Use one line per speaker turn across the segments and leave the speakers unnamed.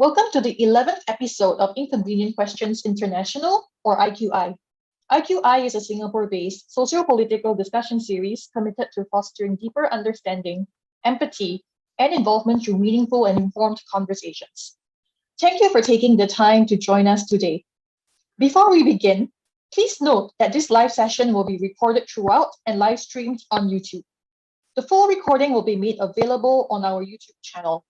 Welcome to the 11th episode of Inconvenient Questions International, or IQI. IQI is a Singapore-based socio-political discussion series committed to fostering deeper understanding, empathy, and involvement through meaningful and informed conversations. Thank you for taking the time to join us today. Before we begin, please note that this live session will be recorded throughout and live streamed on YouTube. The full recording will be made available on our YouTube channel.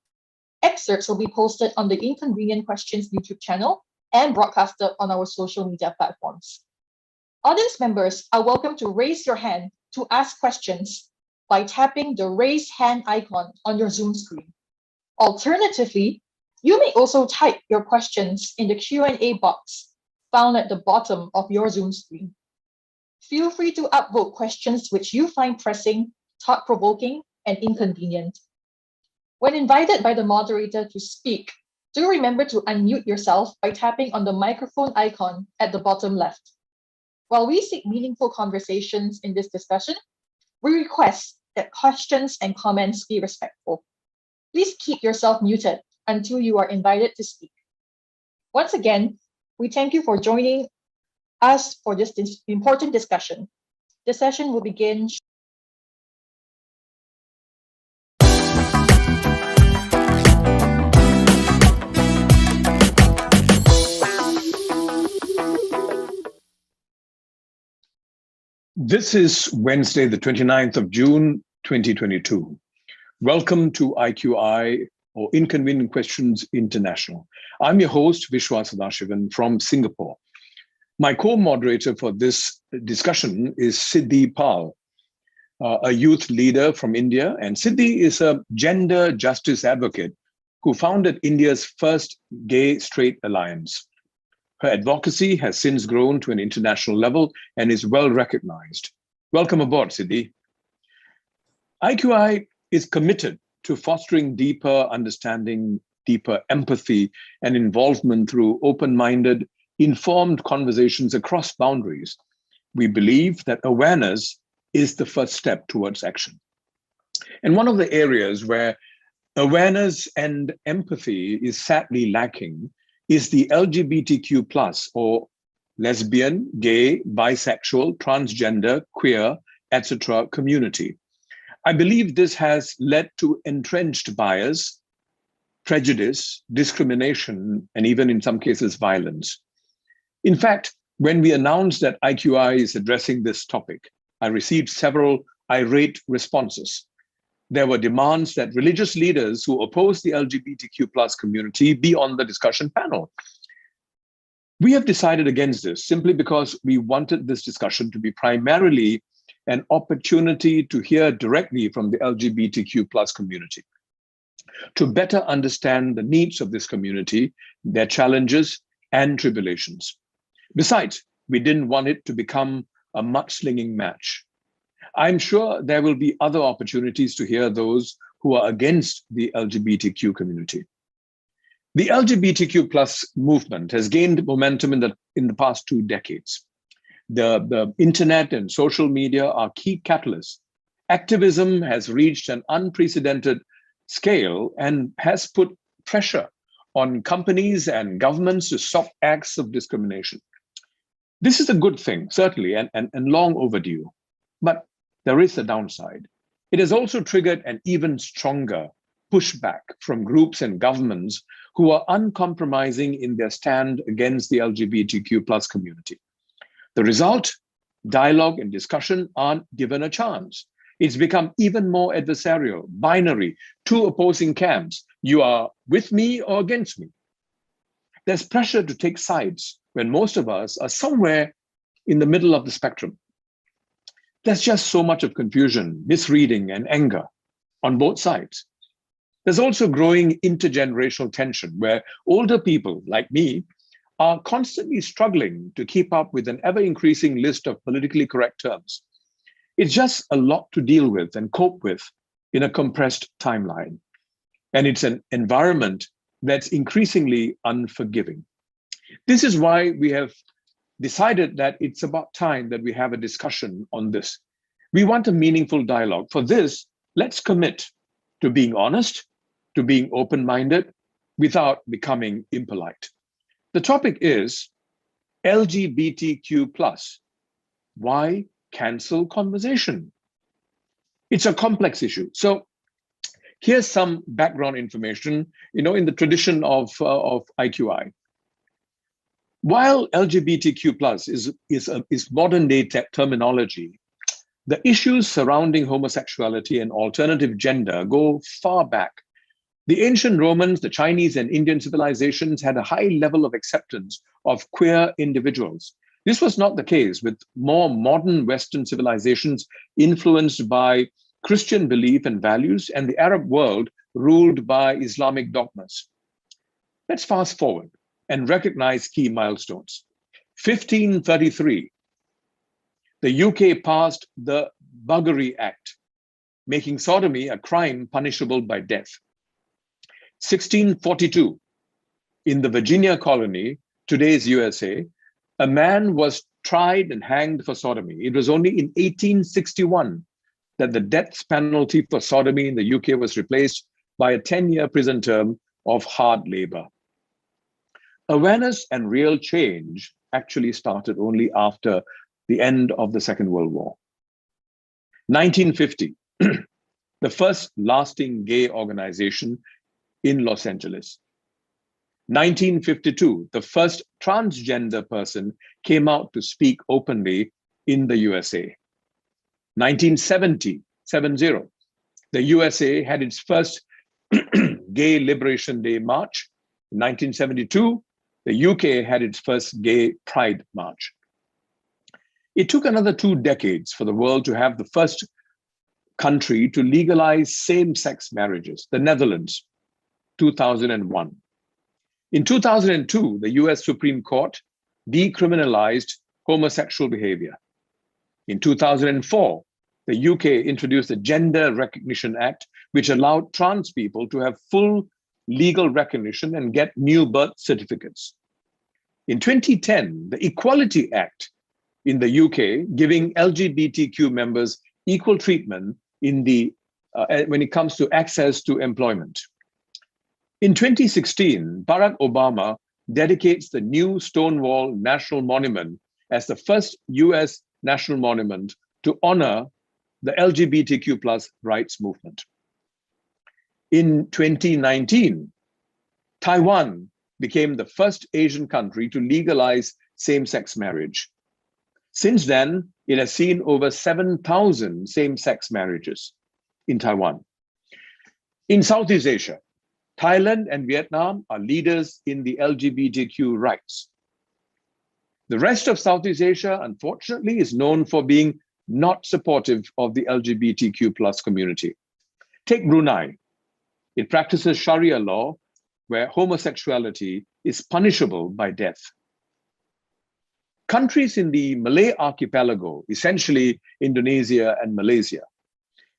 Excerpts will be posted on the Inconvenient Questions YouTube channel and broadcasted on our social media platforms. Audience members are welcome to raise your hand to ask questions by tapping the raise hand icon on your Zoom screen. Alternatively, you may also type your questions in the Q&A box found at the bottom of your Zoom screen. Feel free to upvote questions which you find pressing, thought-provoking, and inconvenient. When invited by the moderator to speak, do remember to unmute yourself by tapping on the microphone icon at the bottom left. While we seek meaningful conversations in this discussion, we request that questions and comments be respectful. Please keep yourself muted until you are invited to speak. Once again, we thank you for joining us for this important discussion. The session will begin.
This is Wednesday, the 29th of June, 2022. Welcome to IQI, or Inconvenient Questions International. I'm your host, Vishwas Sadashivan from Singapore. My co-moderator for this discussion is Siddhi Pal, a youth leader from India. And Siddhi is a gender justice advocate who founded India's first gay-straight alliance. Her advocacy has since grown to an international level and is well recognized. Welcome aboard, Siddhi. IQI is committed to fostering deeper understanding, deeper empathy, and involvement through open-minded, informed conversations across boundaries. We believe that awareness is the first step towards action. And one of the areas where awareness and empathy is sadly lacking is the LGBTQ plus, or lesbian, gay, bisexual, transgender, queer, etc. community. I believe this has led to entrenched bias, prejudice, discrimination, and even in some cases, violence. In fact, when we announced that IQI is addressing this topic, I received several irate responses. There were demands that religious leaders who oppose the LGBTQ plus community be on the discussion panel. We have decided against this simply because we wanted this discussion to be primarily an opportunity to hear directly from the LGBTQ plus community, to better understand the needs of this community, their challenges and tribulations. Besides, we didn't want it to become a mudslinging match. I'm sure there will be other opportunities to hear those who are against the LGBTQ community. The LGBTQ plus movement has gained momentum in the past 2 decades. The internet and social media are key catalysts. Activism has reached an unprecedented scale and has put pressure on companies and governments to stop acts of discrimination. This is a good thing, certainly, and long overdue. But there is a downside. It has also triggered an even stronger pushback from groups and governments who are uncompromising in their stand against the LGBTQ plus community. The result, dialogue and discussion aren't given a chance. It's become even more adversarial, binary, 2 opposing camps. You are with me or against me. There's pressure to take sides when most of us are somewhere in the middle of the spectrum. There's just so much of confusion, misreading, and anger on both sides. There's also growing intergenerational tension where older people like me are constantly struggling to keep up with an ever-increasing list of politically correct terms. It's just a lot to deal with and cope with in a compressed timeline. And it's an environment that's increasingly unforgiving. This is why we have decided that it's about time that we have a discussion on this. We want a meaningful dialogue. For this, let's commit to being honest, to being open-minded, without becoming impolite. The topic is LGBTQ+. Why cancel conversation? It's a complex issue. So here's some background information, in the tradition of IQI. While LGBTQ+ is modern day terminology, the issues surrounding homosexuality and alternative gender go far back. The ancient Romans, the Chinese and Indian civilizations had a high level of acceptance of queer individuals. This was not the case with more modern Western civilizations influenced by Christian belief and values and the Arab world ruled by Islamic dogmas. Let's fast forward and recognize key milestones. 1533, the UK passed the Buggery Act, making sodomy a crime punishable by death. 1642, in the Virginia colony, today's USA, a man was tried and hanged for sodomy. It was only in 1861 that the death penalty for sodomy in the UK was replaced by a 10-year prison term of hard labor. Awareness and real change actually started only after the end of the Second World War. 1950, the first lasting gay organization in Los Angeles. 1952, the first transgender person came out to speak openly in the USA. 1970, the USA had its first Gay Liberation Day March. In 1972, the UK had its first Gay Pride March. It took another 2 decades for the world to have the first country to legalize same-sex marriages, the Netherlands, 2001. In 2002, the US Supreme Court decriminalized homosexual behavior. In 2004, the UK introduced the Gender Recognition Act, which allowed trans people to have full legal recognition and get new birth certificates. In 2010, the Equality Act in the UK, giving LGBTQ members equal treatment when it comes to access to employment. In 2016, Barack Obama dedicates the new Stonewall National Monument as the first US national monument to honor the LGBTQ+ rights movement. In 2019, Taiwan became the first Asian country to legalize same-sex marriage. Since then, it has seen over 7,000 same-sex marriages in Taiwan. In Southeast Asia, Thailand and Vietnam are leaders in the LGBTQ rights. The rest of Southeast Asia, unfortunately, is known for being not supportive of the LGBTQ+ community. Take Brunei. It practices Sharia law, where homosexuality is punishable by death. Countries in the Malay archipelago, essentially Indonesia and Malaysia,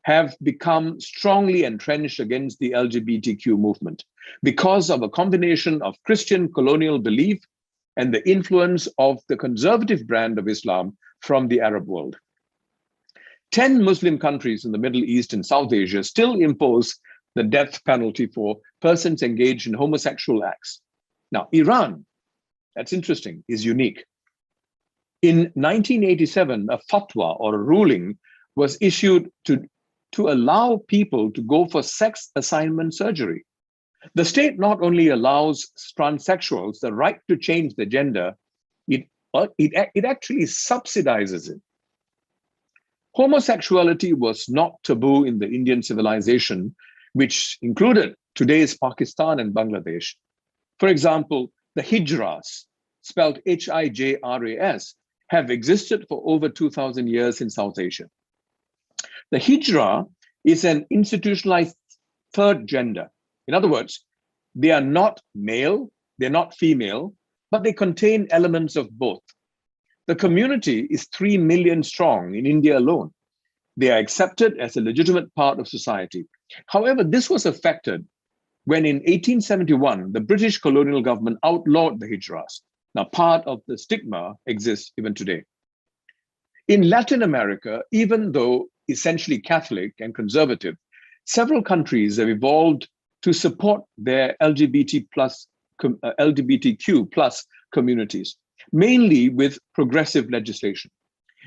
have become strongly entrenched against the LGBTQ movement because of a combination of Christian colonial belief and the influence of the conservative brand of Islam from the Arab world. 10 Muslim countries in the Middle East and South Asia still impose the death penalty for persons engaged in homosexual acts. Now, Iran, that's interesting, is unique. In 1987, a fatwa or a ruling was issued to allow people to go for sex assignment surgery. The state not only allows transsexuals the right to change their gender, it actually subsidizes it. Homosexuality was not taboo in the Indian civilization, which included today's Pakistan and Bangladesh. For example, the hijras, spelled Hijras, have existed for over 2,000 years in South Asia. The hijra is an institutionalized third gender. In other words, they are not male, they're not female, but they contain elements of both. The community is 3 million strong in India alone. They are accepted as a legitimate part of society. However, this was affected when in 1871, the British colonial government outlawed the hijras. Now, part of the stigma exists even today. In Latin America, even though essentially Catholic and conservative, several countries have evolved to support their LGBTQ plus communities, mainly with progressive legislation.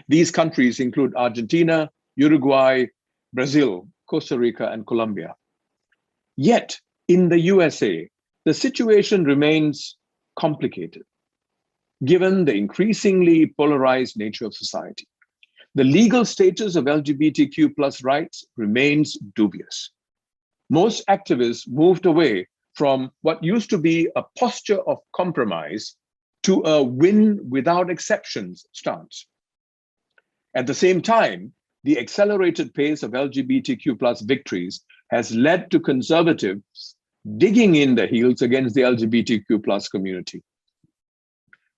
These countries include Argentina, Uruguay, Brazil, Costa Rica, and Colombia. Yet, in the USA, the situation remains complicated, given the increasingly polarized nature of society. The legal status of LGBTQ plus rights remains dubious. Most activists moved away from what used to be a posture of compromise to a win without exceptions stance. At the same time, the accelerated pace of LGBTQ plus victories has led to conservatives digging in their heels against the LGBTQ plus community.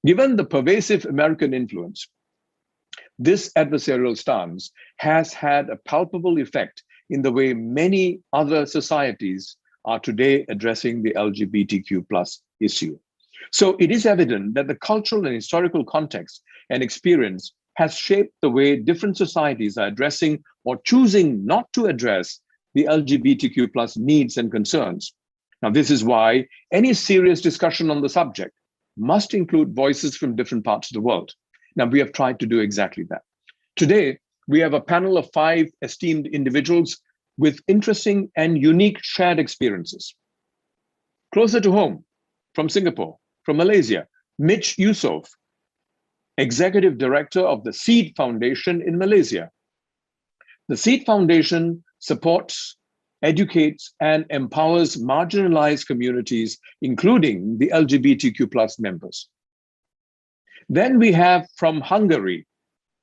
Given the pervasive American influence, this adversarial stance has had a palpable effect in the way many other societies are today addressing the LGBTQ plus issue. So it is evident that the cultural and historical context and experience has shaped the way different societies are addressing or choosing not to address the LGBTQ plus needs and concerns. Now, this is why any serious discussion on the subject must include voices from different parts of the world. Now, we have tried to do exactly that. Today, we have a panel of 5 esteemed individuals with interesting and unique shared experiences. Closer to home, from Singapore, from Malaysia, Mitch Yusof, Executive Director of the Seed Foundation in Malaysia. The Seed Foundation supports, educates, and empowers marginalized communities, including the LGBTQ plus members. Then we have from Hungary,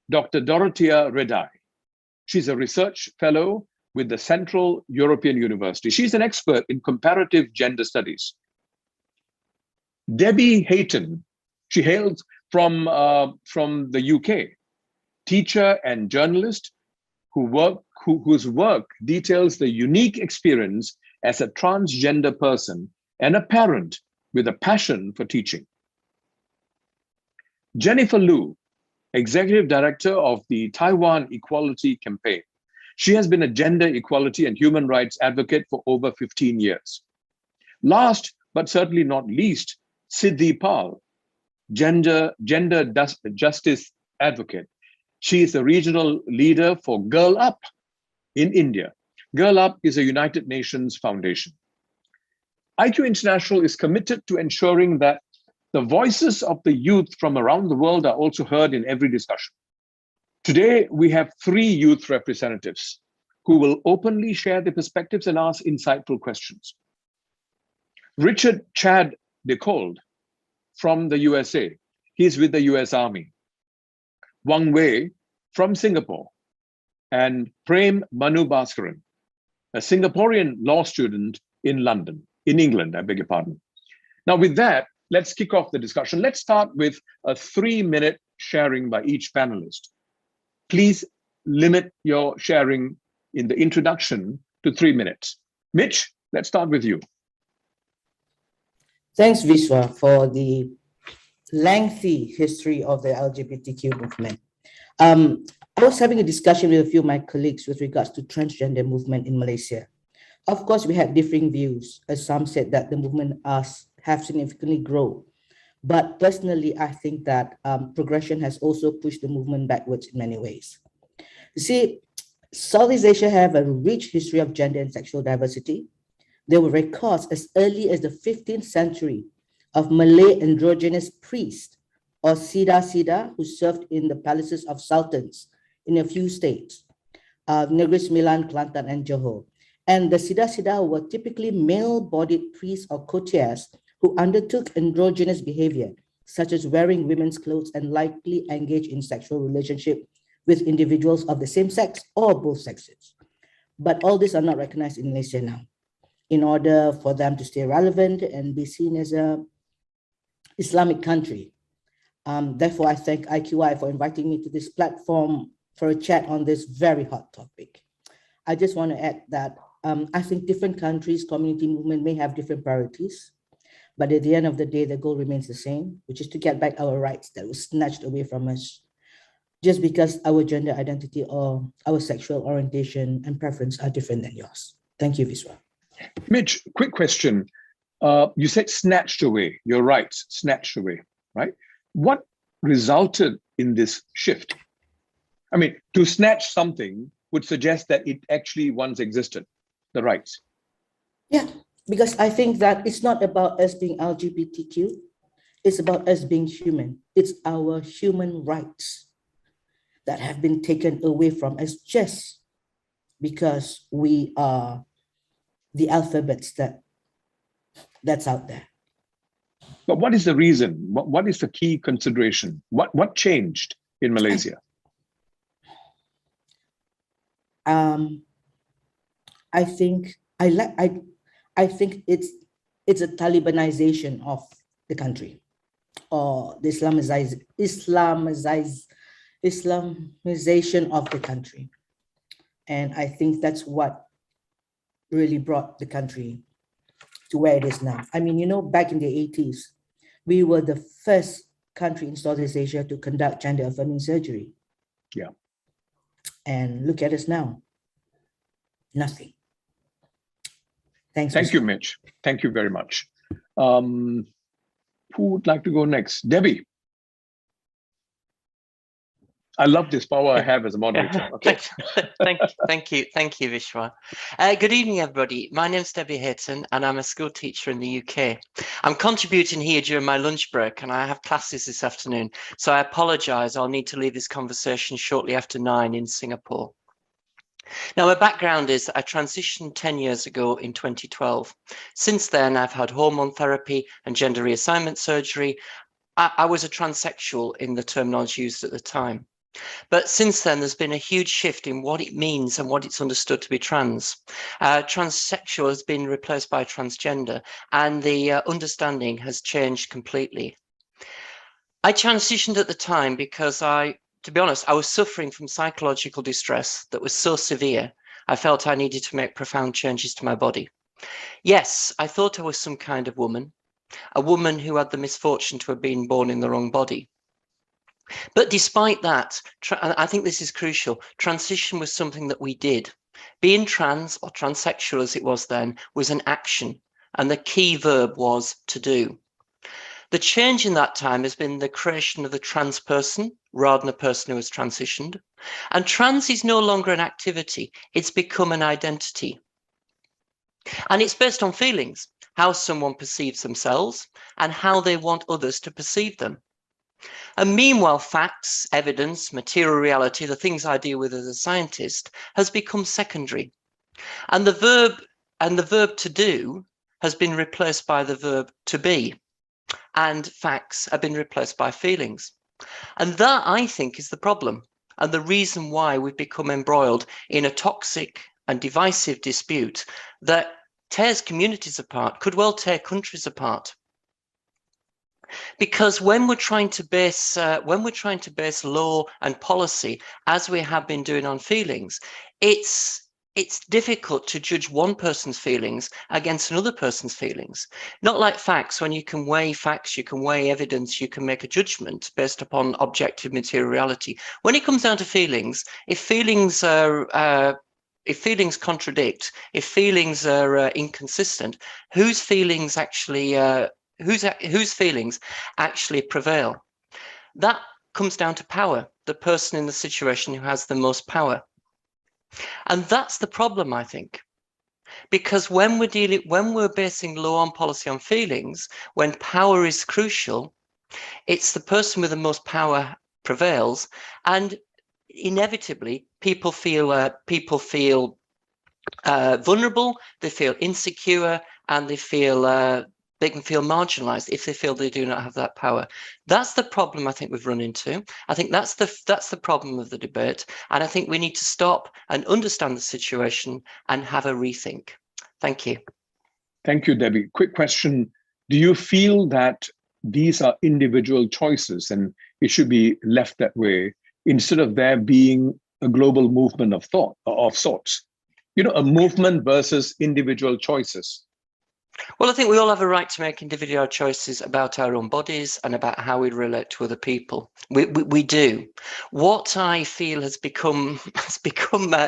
Dr. Dorothea Redai. She's a research fellow with the Central European University. She's an expert in comparative gender studies. Debbie Hayton, she hails from the UK, teacher and journalist whose work details the unique experience as a transgender person and a parent with a passion for teaching. Jennifer Liu, Executive Director of the Taiwan Equality Campaign. She has been a gender equality and human rights advocate for over 15 years. Last, but certainly not least, Siddhi Pal, gender justice advocate. She is the regional leader for Girl Up in India. Girl Up is a United Nations foundation. IQ International is committed to ensuring that the voices of the youth from around the world are also heard in every discussion. Today, we have 3 youth representatives who will openly share their perspectives and ask insightful questions. Richard Chad DeCold from the USA. He's with the US Army. Wang Wei from Singapore. And Prem Manu Bhaskaran, a Singaporean law student in England, I beg your pardon. Now with that, let's kick off the discussion. Let's start with a 3-minute sharing by each panelist. Please limit your sharing in the introduction to 3 minutes. Mitch, let's start with you.
Thanks, Vishwa, for the lengthy history of the LGBTQ movement. I was having a discussion with a few of my colleagues with regards to transgender movement in Malaysia. Of course, we had differing views, as some said that the movement have significantly grown. But personally, I think that progression has also pushed the movement backwards in many ways. You see, Southeast Asia have a rich history of gender and sexual diversity. There were records as early as the 15th century of Malay androgynous priests or Sida who served in the palaces of sultans in a few states, Negeri Sembilan, Kelantan, and Johor. And the Sida were typically male-bodied priests or courtiers who undertook androgynous behavior, such as wearing women's clothes and likely engage in sexual relationship with individuals of the same sex or both sexes. But all these are not recognized in Malaysia now. In order for them to stay relevant and be seen as an Islamic country. Therefore, I thank IQI for inviting me to this platform for a chat on this very hot topic. I just want to add that I think different countries, community movement may have different priorities, but at the end of the day, the goal remains the same, which is to get back our rights that were snatched away from us just because our gender identity or our sexual orientation and preference are different than yours. Thank you, Vishwa.
Mitch, quick question. You said snatched away, your rights snatched away, right? What resulted in this shift? I mean, to snatch something would suggest that it actually once existed, the rights.
Yeah, because I think that it's not about us being LGBTQ. It's about us being human. It's our human rights that have been taken away from us just because we are the alphabets that's out there.
But what is the reason? What is the key consideration? What changed in Malaysia?
I think it's a Talibanization of the country, or the Islamization of the country. And I think that's what really brought the country to where it is now. I mean, back in the 80s, we were the first country in Southeast Asia to conduct gender affirming surgery.
Yeah.
And look at us now. Nothing. Thanks.
Thank you, Mitch. Thank you very much. Who would like to go next? Debbie. I love this power I have as a moderator. Okay.
Thank you, Vishwa. Good evening, everybody. My name's Debbie Hayton, and I'm a school teacher in the UK. I'm contributing here during my lunch break, and I have classes this afternoon. So I apologise. I'll need to leave this conversation shortly after 9 in Singapore. Now, my background is I transitioned 10 years ago in 2012. Since then, I've had hormone therapy and gender reassignment surgery. I was a transsexual in the terminology used at the time. But since then, there's been a huge shift in what it means and what it's understood to be trans. Transsexual has been replaced by transgender, and the understanding has changed completely. I transitioned at the time because to be honest, I was suffering from psychological distress that was so severe, I felt I needed to make profound changes to my body. Yes, I thought I was some kind of woman, a woman who had the misfortune to have been born in the wrong body. But despite that, I think this is crucial, transition was something that we did. Being trans, or transsexual as it was then, was an action, and the key verb was to do. The change in that time has been the creation of the trans person rather than a person who has transitioned. And trans is no longer an activity, it's become an identity. And it's based on feelings, how someone perceives themselves and how they want others to perceive them. And meanwhile, facts, evidence, material reality, the things I deal with as a scientist, has become secondary. And the verb to do has been replaced by the verb to be. And facts have been replaced by feelings. And that, I think, is the problem. And the reason why we've become embroiled in a toxic and divisive dispute that tears communities apart, could well tear countries apart. Because when we're trying to base law and policy, as we have been doing on feelings, it's difficult to judge one person's feelings against another person's feelings. Not like facts, when you can weigh facts, you can weigh evidence, you can make a judgment based upon objective material reality. When it comes down to feelings, if feelings contradict, if feelings are inconsistent, whose feelings actually prevail? That comes down to power, the person in the situation who has the most power. And that's the problem, I think, because when we're basing law and policy on feelings, when power is crucial, it's the person with the most power prevails, and inevitably people feel vulnerable, they feel insecure, and they can feel marginalized if they feel they do not have that power. That's the problem I think we've run into. I think that's the problem of the debate. And I think we need to stop and understand the situation and have a rethink. Thank you.
Thank you, Debbie. Quick question. Do you feel that these are individual choices and it should be left that way instead of there being a global movement of thought, of sorts? A movement versus individual choices.
Well, I think we all have a right to make individual choices about our own bodies and about how we relate to other people. We do. What I feel has become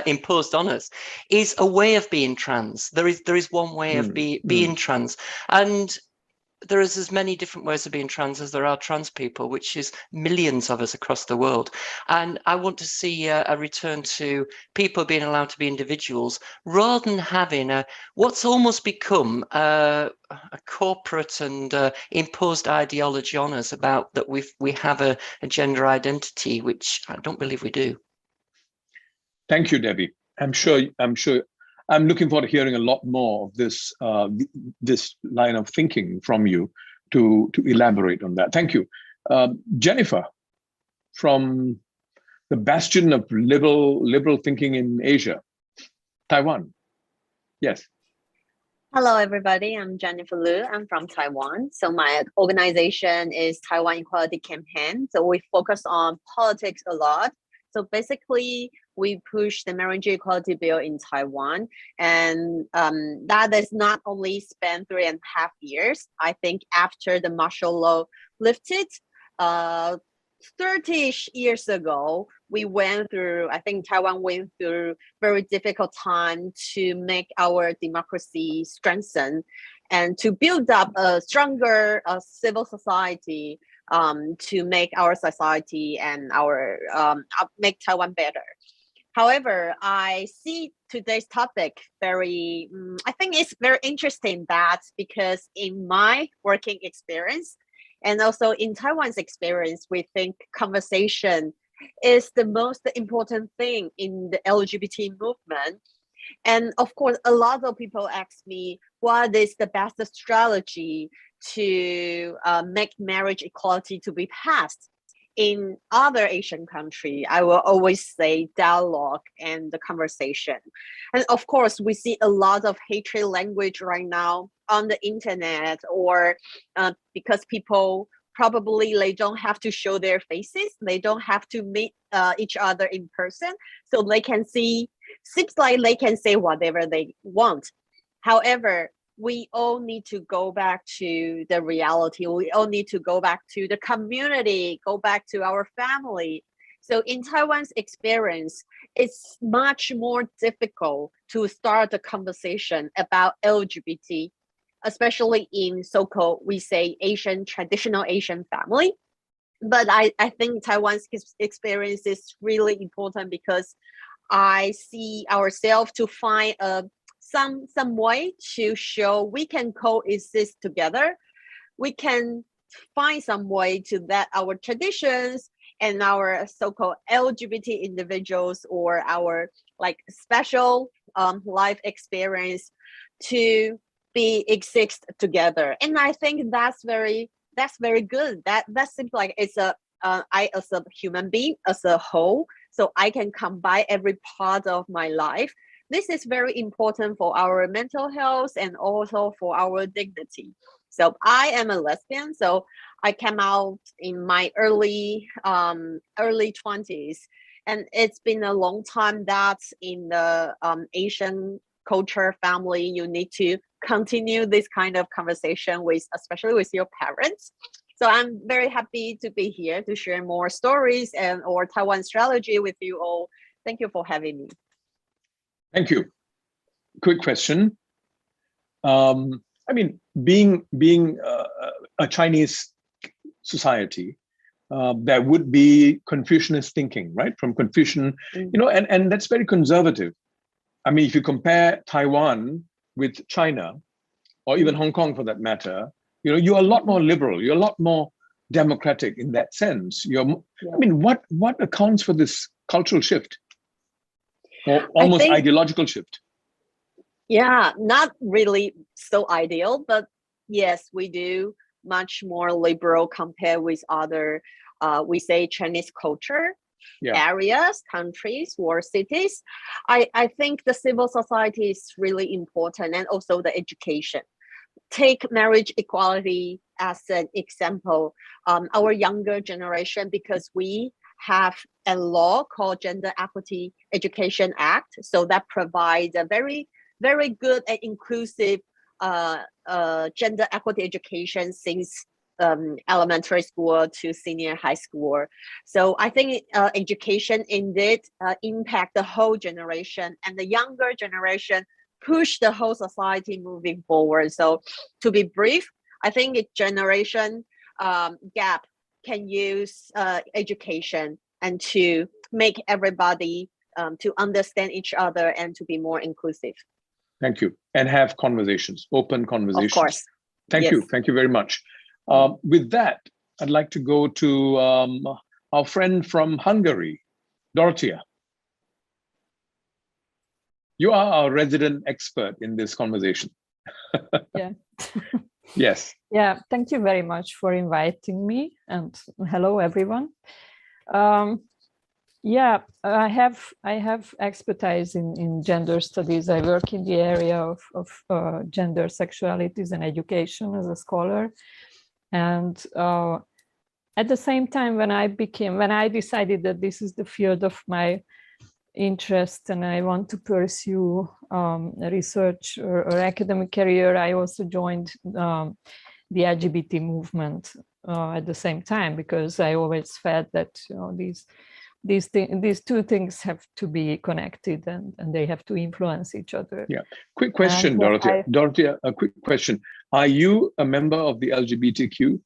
imposed on us is a way of being trans. There is one way of being trans, and there is as many different ways of being trans as there are trans people, which is millions of us across the world. And I want to see a return to people being allowed to be individuals rather than having what's almost become a corporate and imposed ideology on us about that we have a gender identity, which I don't believe we do.
Thank you, Debbie. I'm sure. I'm looking forward to hearing a lot more of this this line of thinking from you to elaborate on that. Thank you. Jennifer, from the bastion of liberal thinking in Asia, Taiwan. Yes.
Hello, everybody. I'm Jennifer Liu. I'm from Taiwan. So my organization is Taiwan Equality Campaign. So we focus on politics a lot. So basically, we push the marriage equality bill in Taiwan, and that is not only spent 3.5 years. I think after the martial law lifted, 30 years ago, I think Taiwan went through very difficult time to make our democracy strengthen and to build up a stronger civil society, to make our society and make Taiwan better. However, I see today's topic I think it's very interesting because in my working experience and also in Taiwan's experience, we think conversation is the most important thing in the LGBT movement. And of course, a lot of people ask me, what is the best strategy to make marriage equality to be passed? In other Asian countries, I will always say dialogue and the conversation. And of course, we see a lot of hatred language right now on the internet, or because people probably they don't have to show their faces, they don't have to meet each other in person, so seems like they can say whatever they want. However, we all need to go back to the reality. We all need to go back to the community, go back to our family. So in Taiwan's experience, it's much more difficult to start a conversation about LGBT, especially in so-called, we say, traditional Asian family. But I think Taiwan's experience is really important because I see ourselves to find some way to show we can coexist together. We can find some way to that our traditions and our so-called LGBT individuals or our special life experience to exist together. And I think that's very good. That seems like it's I as a human being as a whole, so I can combine every part of my life. This is very important for our mental health and also for our dignity. So I am a lesbian, so I came out in my early 20s, and it's been a long time that in the Asian culture family, you need to continue this kind of conversation especially with your parents. So I'm very happy to be here to share more stories or Taiwan strategy with you all. Thank you for having me.
Thank you. Quick question. I mean, being a Chinese society, there would be Confucianist thinking, right? From Confucian, and that's very conservative. I mean, if you compare Taiwan with China, or even Hong Kong for that matter, you're a lot more liberal. You're a lot more democratic in that sense. I mean, what accounts for this cultural shift? Or almost ideological shift?
Yeah, not really so ideal, but yes, we do much more liberal compared with other, we say Chinese culture areas, countries, or cities. I think the civil society is really important, and also the education. Take marriage equality as an example. Our younger generation, because we have a law called Gender Equity Education Act, so that provides a very, very good and inclusive gender equity education since elementary school to senior high school. So I think education indeed impact the whole generation, and the younger generation push the whole society moving forward. So to be brief, I think a generation gap can use education and to make everybody to understand each other and to be more inclusive.
Thank you. And have conversations, open conversations.
Of course.
Thank you. Thank you very much. With that, I'd like to go to our friend from Hungary, Dorothea. You are our resident expert in this conversation.
Yeah.
Yes.
Yeah, thank you very much for inviting me, and hello everyone. Yeah, I have expertise in gender studies. I work in the area of gender, sexualities, and education as a scholar. And at the same time, when I decided that this is the field of my interest and I want to pursue a research or academic career, I also joined the LGBT movement at the same time, because I always felt that these two things have to be connected, and they have to influence each other.
Yeah. Quick question, Dorothea. Dorothea, a quick question. Are you a member of the LGBTQ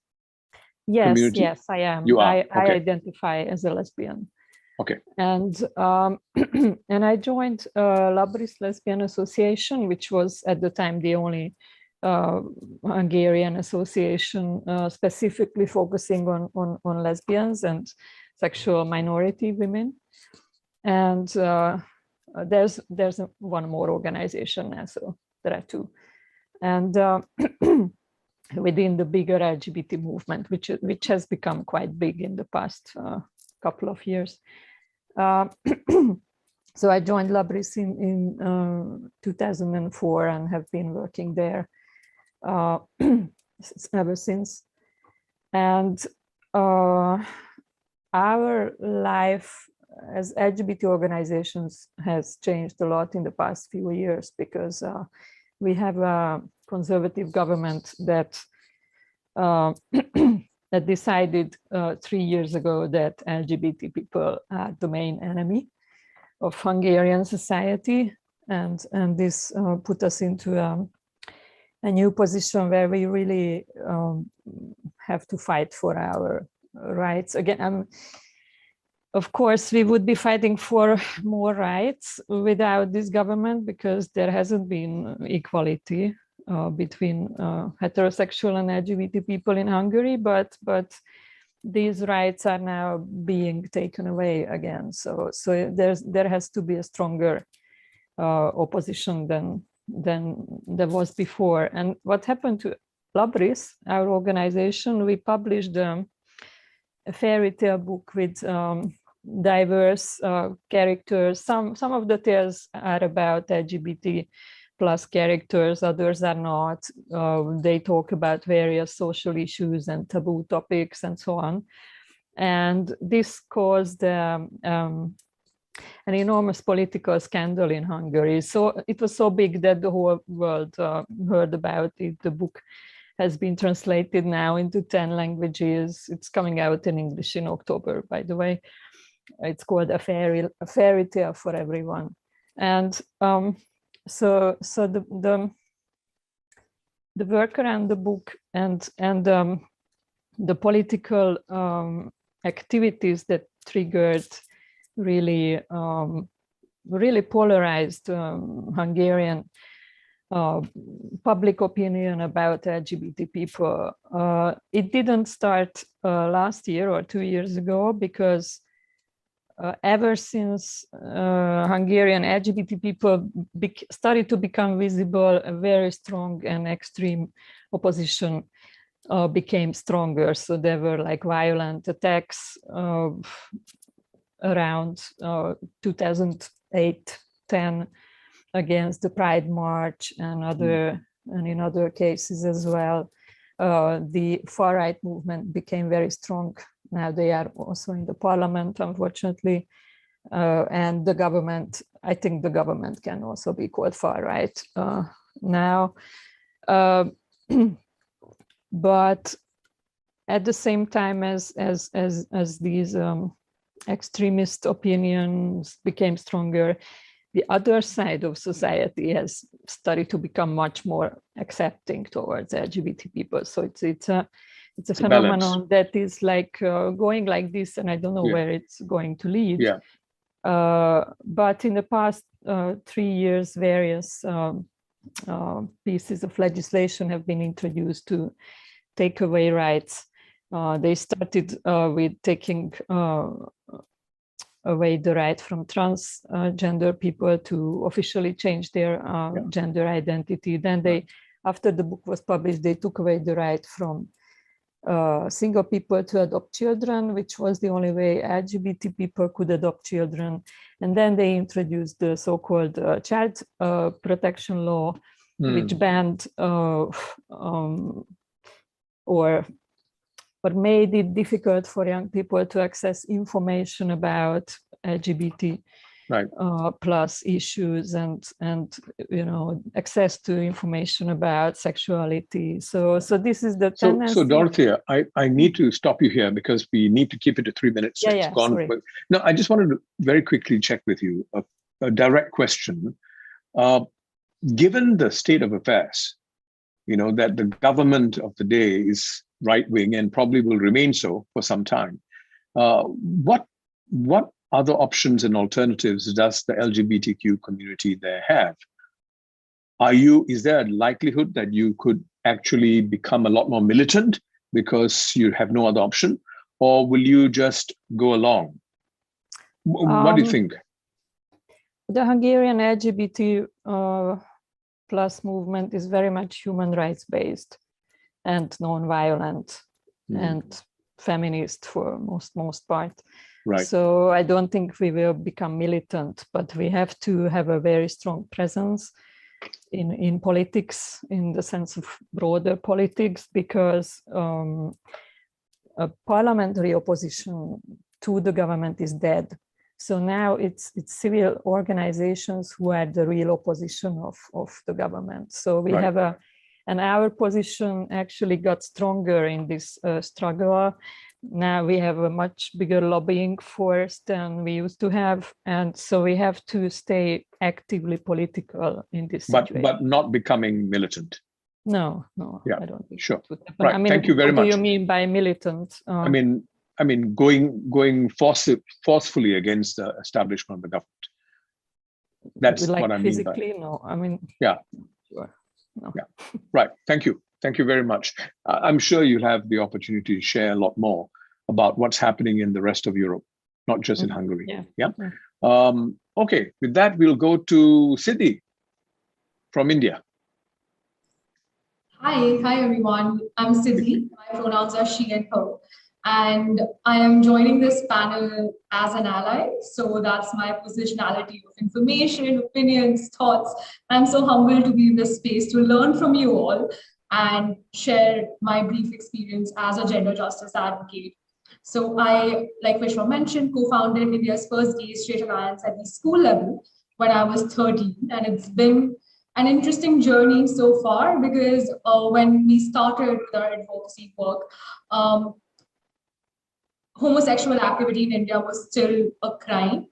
community?
Yes, I am.
You are.
I identify as a lesbian.
Okay.
And and I joined Labris Lesbian Association, which was at the time the only Hungarian association specifically focusing on lesbians and sexual minority women. And there's one more organization now, so there are two. And within the bigger LGBT movement, which has become quite big in the past couple of years. So I joined Labris in 2004 and have been working there ever since. And our life as LGBT organizations has changed a lot in the past few years, because we have a conservative government that that decided 3 years ago that LGBT people are the main enemy of Hungarian society, and this put us into a new position where we really have to fight for our rights. Again, of course, we would be fighting for more rights without this government, because there hasn't been equality between heterosexual and LGBT people in Hungary, but these rights are now being taken away again. So there has to be a stronger opposition than there was before. And what happened to Labris, our organization, we published a fairy tale book with diverse characters. Some of the tales are about LGBT plus characters, others are not. They talk about various social issues and taboo topics and so on. And this caused an enormous political scandal in Hungary. So it was so big that the whole world heard about it. The book has been translated now into 10 languages. It's coming out in English in October, by the way. It's called A Fairy Tale for Everyone. And so the work around the book and the political activities that triggered really polarized Hungarian public opinion about LGBT people. It didn't start last year or 2 years ago, because ever since Hungarian LGBT people started to become visible, a very strong and extreme opposition became stronger. So there were like violent attacks around 2008-10 against the Pride March and in other cases as well. The far-right movement became very strong. Now they are also in the parliament, unfortunately. And the government, I think the government can also be called far-right now. But at the same time as these extremist opinions became stronger, the other side of society has started to become much more accepting towards LGBT people. So it's a phenomenon that is like going like this, and I don't know where it's going to lead.
Yeah.
But in the past 3 years, various pieces of legislation have been introduced to take away rights. They started with taking away the right from transgender people to officially change their gender identity. Then they, after the book was published, they took away the right from single people to adopt children, which was the only way LGBT people could adopt children. And then they introduced the so-called child protection law, which banned or made it difficult for young people to access information about LGBT plus issues and access to information about sexuality. So this is the tendency.
So Dorothea, I need to stop you here because we need to keep it to 3 minutes.
Sorry.
No, I just wanted to very quickly check with you a direct question. Given the state of affairs, that the government of the day is right-wing and probably will remain so for some time, what other options and alternatives does the LGBTQ community there have? Is there a likelihood that you could actually become a lot more militant because you have no other option, or will you just go along? What do you think?
The Hungarian LGBT plus movement is very much human rights based and non-violent and feminist for most part.
Right.
So I don't think we will become militant, but we have to have a very strong presence in politics, in the sense of broader politics, because a parliamentary opposition to the government is dead. So now it's civil organizations who are the real opposition of the government. So we have and our position actually got stronger in this struggle. Now we have a much bigger lobbying force than we used to have. And so we have to stay actively political in this situation.
But not becoming militant.
No, I don't think
sure.
it would happen.
Right. Thank you very much.
What do you mean by militant?
I mean, going forcefully against the establishment of the government. That's
like
what I mean
physically,
by.
No, I mean.
Yeah.
Sure. No.
Yeah. Right. Thank you. Thank you very much. I'm sure you'll have the opportunity to share a lot more about what's happening in the rest of Europe, not just in Hungary. Yeah. Okay. With that, we'll go to Siddhi from India.
Hi everyone. I'm Siddhi. My pronouns are she and her. And I am joining this panel as an ally. So that's my positionality of information, opinions, thoughts. I'm so humbled to be in this space to learn from you all and share my brief experience as a gender justice advocate. So I, like Vishwa mentioned, co-founded India's first gay straight alliance at the school level when I was 13. And it's been an interesting journey so far because when we started with our advocacy work, homosexual activity in India was still a crime,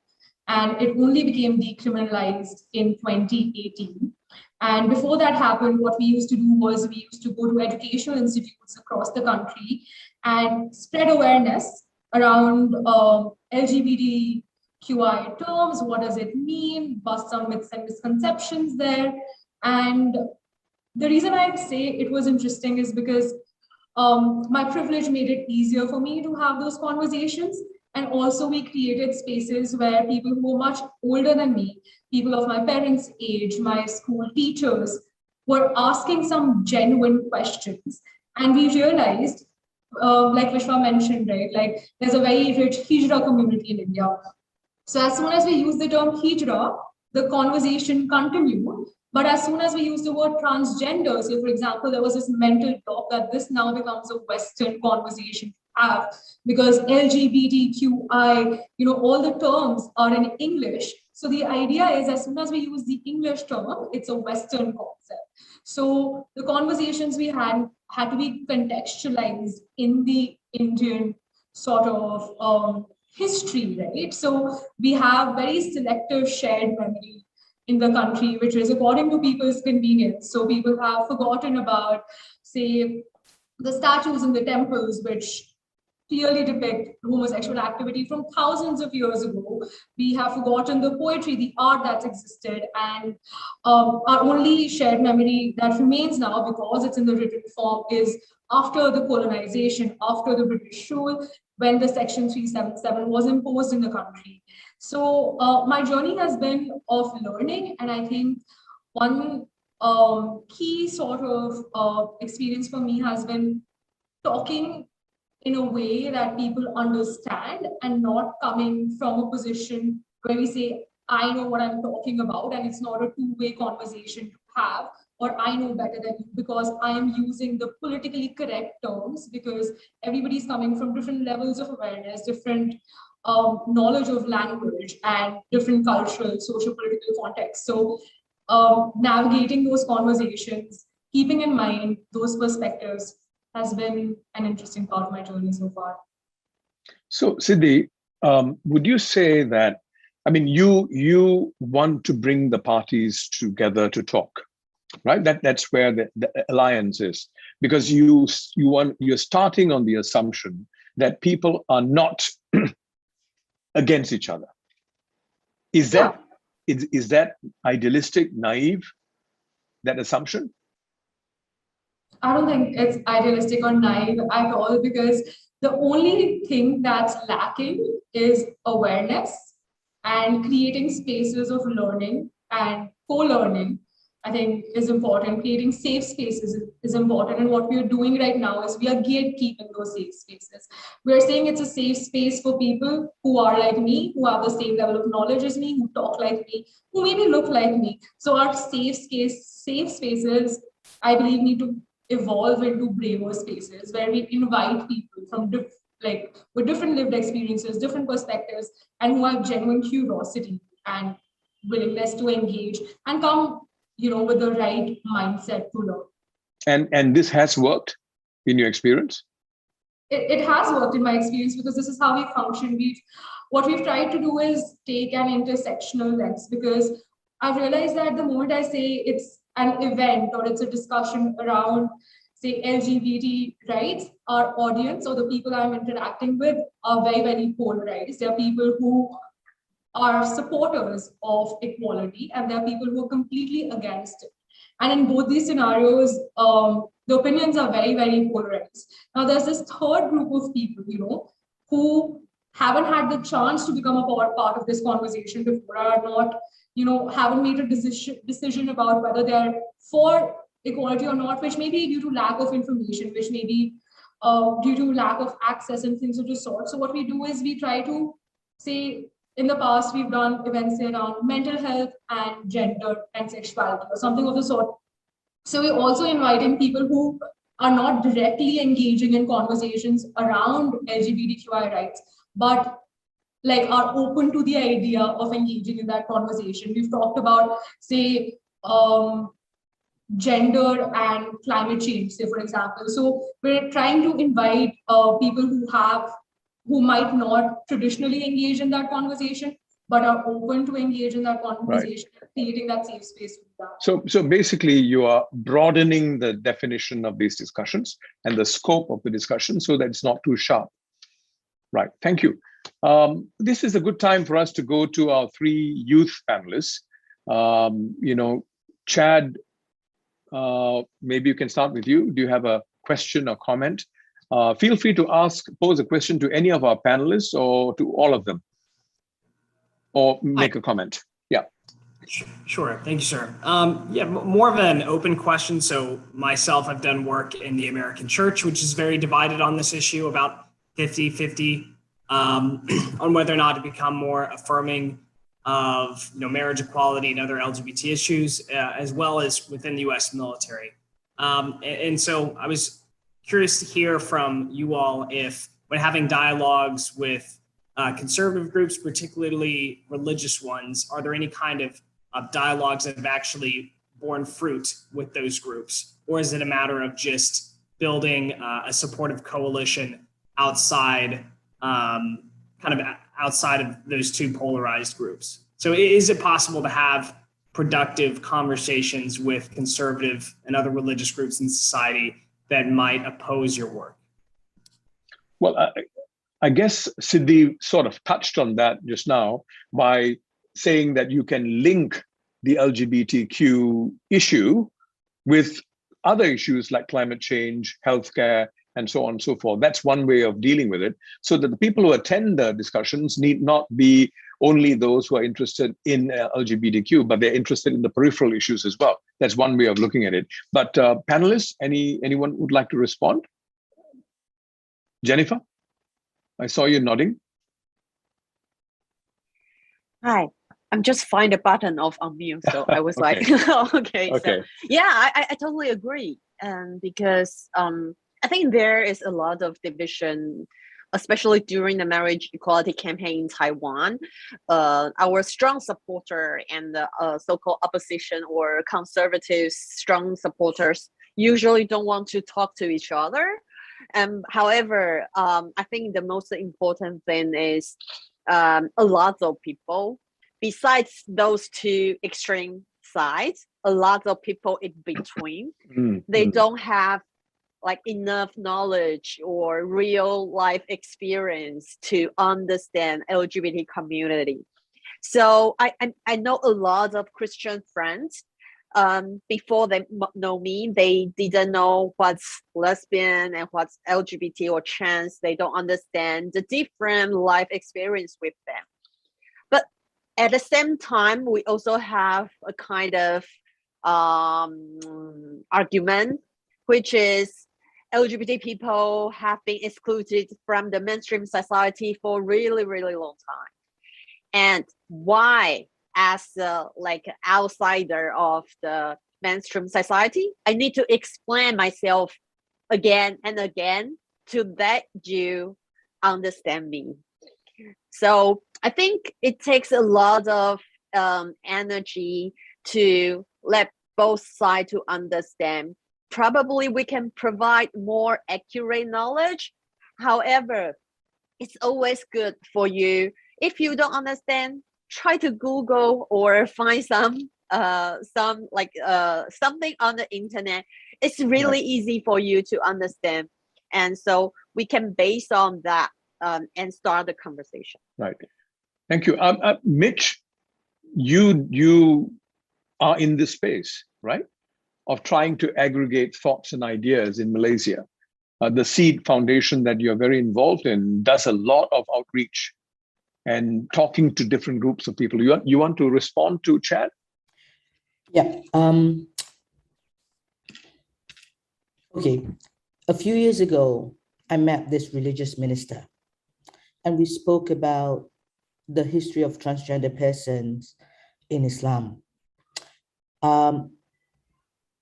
and it only became decriminalized in 2018. And before that happened, what we used to do was we used to go to educational institutes across the country and spread awareness around LGBTQI terms. What does it mean? Bust some myths and misconceptions there. And the reason I say it was interesting is because my privilege made it easier for me to have those conversations. And also we created spaces where people who were much older than me, people of my parents' age, my school teachers, were asking some genuine questions. And we realized, like Vishwa mentioned, right, like there's a very rich Hijra community in India. So as soon as we use the term Hijra, the conversation continued. But as soon as we use the word transgender, so for example, there was this mental block that this now becomes a Western conversation to have because LGBTQI, all the terms are in English. So the idea is, as soon as we use the English term, it's a Western concept. So the conversations we had to be contextualized in the Indian sort of history, right? So we have very selective shared memory in the country, which is according to people's convenience. So people have forgotten about, say, the statues in the temples, which clearly depict homosexual activity from thousands of years ago. We have forgotten the poetry, the art that's existed, and our only shared memory that remains now, because it's in the written form, is after the colonization, after the British rule, when the Section 377 was imposed in the country. So my journey has been of learning, and I think one key sort of experience for me has been talking in a way that people understand, and not coming from a position where we say, I know what I'm talking about, and it's not a two-way conversation to have, or I know better than you, because I am using the politically correct terms, because everybody's coming from different levels of awareness, different knowledge of language, and different cultural, socio-political contexts. So navigating those conversations, keeping in mind those perspectives, has been an interesting part of my journey so far.
So, Siddhi, would you say that, I mean, you want to bring the parties together to talk, right? That's where the alliance is, because you're starting on the assumption that people are not against each other. Is that idealistic, naive, that assumption?
I don't think it's idealistic or naive at all, because the only thing that's lacking is awareness, and creating spaces of learning and co-learning, I think, is important. Creating safe spaces is important. And what we are doing right now is we are gatekeeping those safe spaces. We are saying it's a safe space for people who are like me, who have the same level of knowledge as me, who talk like me, who maybe look like me. So our safe spaces, I believe, need to evolve into braver spaces where we invite people from with different lived experiences, different perspectives, and who have genuine curiosity and willingness to engage and come, with the right mindset to learn.
And this has worked in your experience?
It has worked in my experience, because this is how we function. What we've tried to do is take an intersectional lens, because I've realized that the moment I say it's an event or it's a discussion around, say, LGBT rights, our audience or the people I'm interacting with are very, very polarized. There are people who are supporters of equality, and there are people who are completely against it. And in both these scenarios, the opinions are very, very polarized. Now, there's this third group of people, who haven't had the chance to become a part of this conversation before, are not, haven't made a decision about whether they're for equality or not, which may be due to lack of information, which may be due to lack of access and things of the sort. So what we do is we try to say, in the past, we've done events around mental health and gender and sexuality or something of the sort. So we're also inviting people who are not directly engaging in conversations around LGBTQI rights, but are open to the idea of engaging in that conversation. We've talked about, say, gender and climate change, say, for example. So we're trying to invite people who might not traditionally engage in that conversation, but are open to engage in that conversation, right, creating that safe space for that.
So basically, you are broadening the definition of these discussions and the scope of the discussion so that it's not too sharp. Right, thank you. This is a good time for us to go to our three youth panelists. Chad, maybe you can start with you. Do you have a question or comment? Feel free to pose a question to any of our panelists or to all of them, or make a comment. Yeah.
Sure. Thank you, sir. Yeah, more of an open question. So myself, I've done work in the American church, which is very divided on this issue, about 50-50 on whether or not to become more affirming of marriage equality and other LGBT issues, as well as within the U.S. military. And so I was curious to hear from you all if, when having dialogues with conservative groups, particularly religious ones? Are there any kind of dialogues that have actually borne fruit with those groups? Or is it a matter of just building a supportive coalition outside, outside of those two polarized groups? So is it possible to have productive conversations with conservative and other religious groups in society that might oppose your work?
Well, I guess Siddhi sort of touched on that just now by saying that you can link the LGBTQ issue with other issues like climate change, healthcare, and so on and so forth. That's one way of dealing with it, so that the people who attend the discussions need not be only those who are interested in LGBTQ, but they're interested in the peripheral issues as well. That's one way of looking at it. But panelists, anyone would like to respond? Jennifer, I saw you nodding.
Hi, I'm just find a button of unmute, so I was
Okay.
like, okay.
Okay.
So yeah, I totally agree, because I think there is a lot of division, especially during the marriage equality campaign in Taiwan. Our strong supporter and the so-called opposition or conservative strong supporters usually don't want to talk to each other. However, I think the most important thing is a lot of people, besides those two extreme sides, a lot of people in between, they don't have like enough knowledge or real life experience to understand LGBT community. So I know a lot of Christian friends. Before they know me, they didn't know what's lesbian and what's LGBT or trans. They don't understand the different life experience with them. But at the same time, we also have a kind of argument, which is LGBT people have been excluded from the mainstream society for a really, really long time. And why, as like an outsider of the mainstream society, I need to explain myself again and again to let you understand me. So I think it takes a lot of energy to let both sides to understand. Probably we can provide more accurate knowledge. However, it's always good for you. If you don't understand, try to Google or find something on the internet. It's really easy for you to understand. And so we can base on that and start the conversation.
Right. Thank you. Mitch, you are in this space, right, of trying to aggregate thoughts and ideas in Malaysia. The Seed Foundation that you're very involved in does a lot of outreach and talking to different groups of people. You want to respond to Chad?
Yeah. Okay. A few years ago, I met this religious minister, and we spoke about the history of transgender persons in Islam.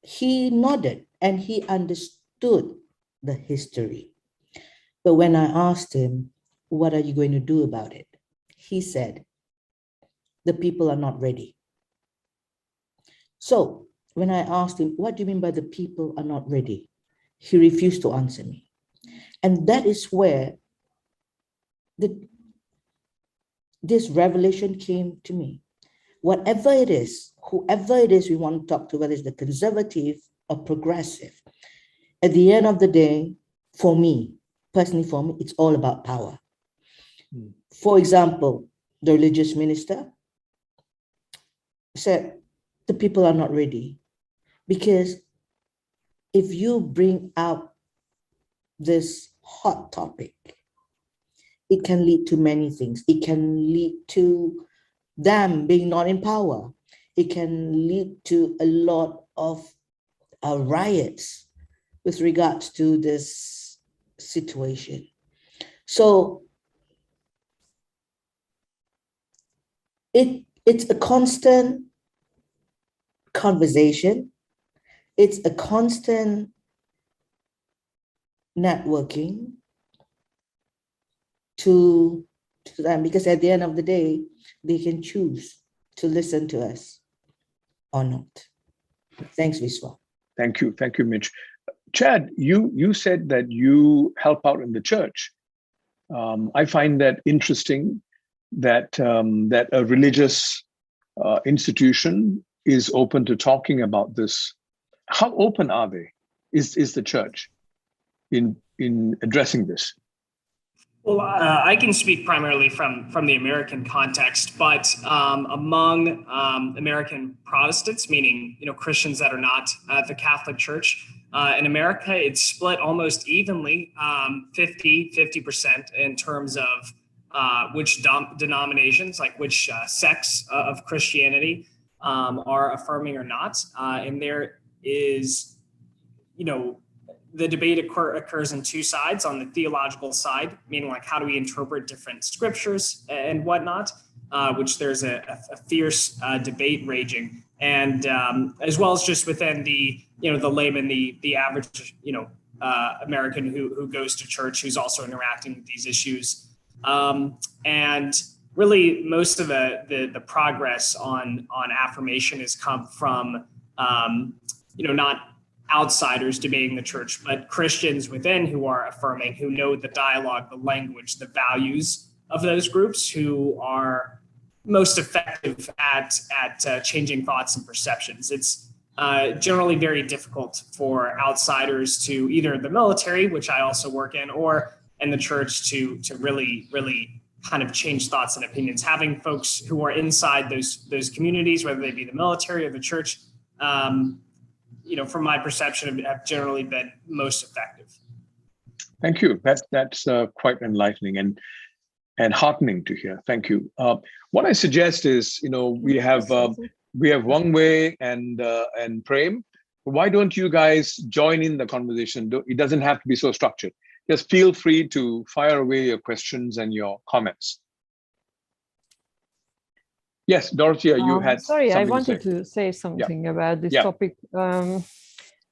He nodded and he understood the history. But when I asked him, what are you going to do about it? He said, the people are not ready. So when I asked him, what do you mean by the people are not ready? He refused to answer me. And that is where this revelation came to me. Whatever it is, whoever it is we want to talk to, whether it's the conservative or progressive, at the end of the day, for me, personally for me, it's all about power. For example, the religious minister said, the people are not ready. Because if you bring out this hot topic, it can lead to many things. It can lead to them being not in power. It can lead to a lot of riots with regards to this situation. So it's a constant conversation. It's a constant networking to because at the end of the day, they can choose to listen to us or not. Thanks, Viswa.
Thank you, Mitch. Chad, you said that you help out in the church. I find that interesting that that a religious institution is open to talking about this. How open are they? Is the church in addressing this?
Well, I can speak primarily from the American context, but among American Protestants, meaning Christians that are not the Catholic Church, in America, it's split almost evenly, 50% in terms of which denominations, like which sects of Christianity are affirming or not. And there is, the debate occurs on two sides. On the theological side, meaning like how do we interpret different scriptures and whatnot, which there's a fierce debate raging, and as well as just within the the layman, the average American who goes to church, who's also interacting with these issues, and really most of the progress on affirmation has come from not outsiders debating the church, but Christians within who are affirming, who know the dialogue, the language, the values of those groups, who are most effective at changing thoughts and perceptions. It's generally very difficult for outsiders to either the military, which I also work in, or in the church to really kind of change thoughts and opinions. Having folks who are inside those communities, whether they be the military or the church, from my perception, have generally been most effective.
Thank you. That's quite enlightening and heartening to hear. Thank you. What I suggest is, we have Wang Wei and Prem. Why don't you guys join in the conversation? It doesn't have to be so structured. Just feel free to fire away your questions and your comments. Yes, Dorothea, you had
sorry, I
something
wanted
to say.
to say something about this topic. I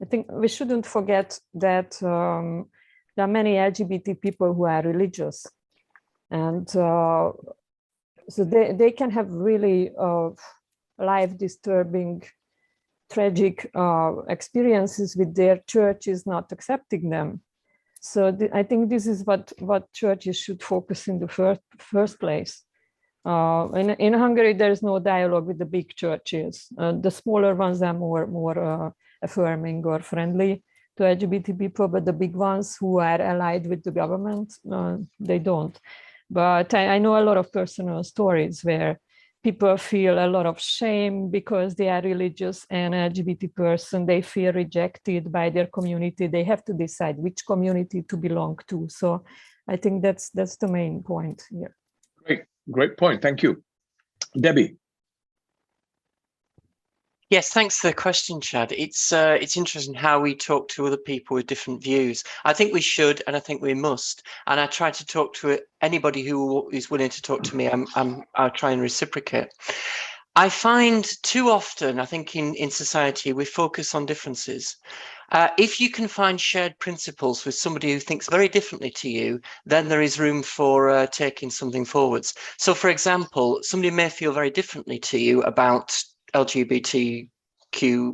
think we shouldn't forget that there are many LGBT people who are religious, and so they can have really life-disturbing, tragic experiences with their churches not accepting them. So I think this is what churches should focus in the first place. In Hungary, there is no dialogue with the big churches. The smaller ones are more affirming or friendly to LGBT people, but the big ones who are allied with the government, they don't. But I know a lot of personal stories where people feel a lot of shame because they are religious and LGBT person. They feel rejected by their community. They have to decide which community to belong to. So I think that's the main point here.
Great point. Thank you. Debbie.
Yes, thanks for the question, Chad. It's interesting how we talk to other people with different views. I think we should, and I think we must. And I try to talk to anybody who is willing to talk to me. I'll try and reciprocate. I find too often, I think in society, we focus on differences. If you can find shared principles with somebody who thinks very differently to you, then there is room for taking something forwards. So, for example, somebody may feel very differently to you about LGBTQ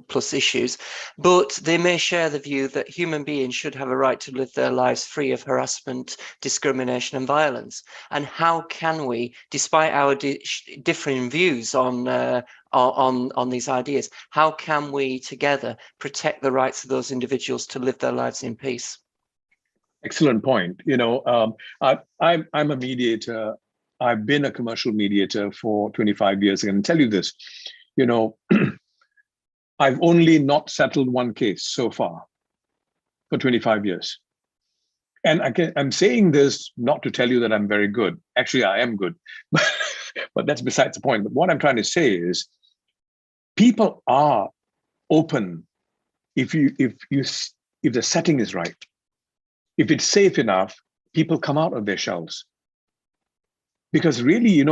plus issues, but they may share the view that human beings should have a right to live their lives free of harassment, discrimination and violence. And how can we, despite our differing views on these ideas, how can we together protect the rights of those individuals to live their lives in peace?
Excellent point. I'm a mediator. I've been a commercial mediator for 25 years. I can tell you this, I've only not settled one case so far for 25 years. And I'm saying this not to tell you that I'm very good. Actually, I am good, but that's besides the point. But what I'm trying to say is people are open if the setting is right. If it's safe enough, people come out of their shells. Because really,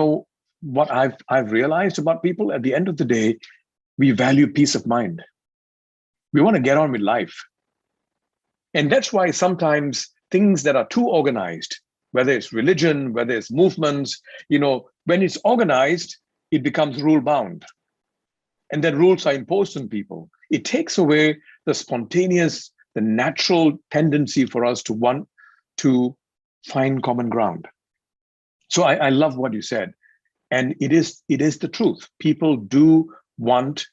what I've realized about people, at the end of the day, we value peace of mind. We want to get on with life. And that's why sometimes things that are too organized whether it's religion, whether it's movements, when it's organized, it becomes rule bound. And then rules are imposed on people. It takes away the spontaneous, the natural tendency for us to want to find common ground. So I love what you said. And it is the truth. People do want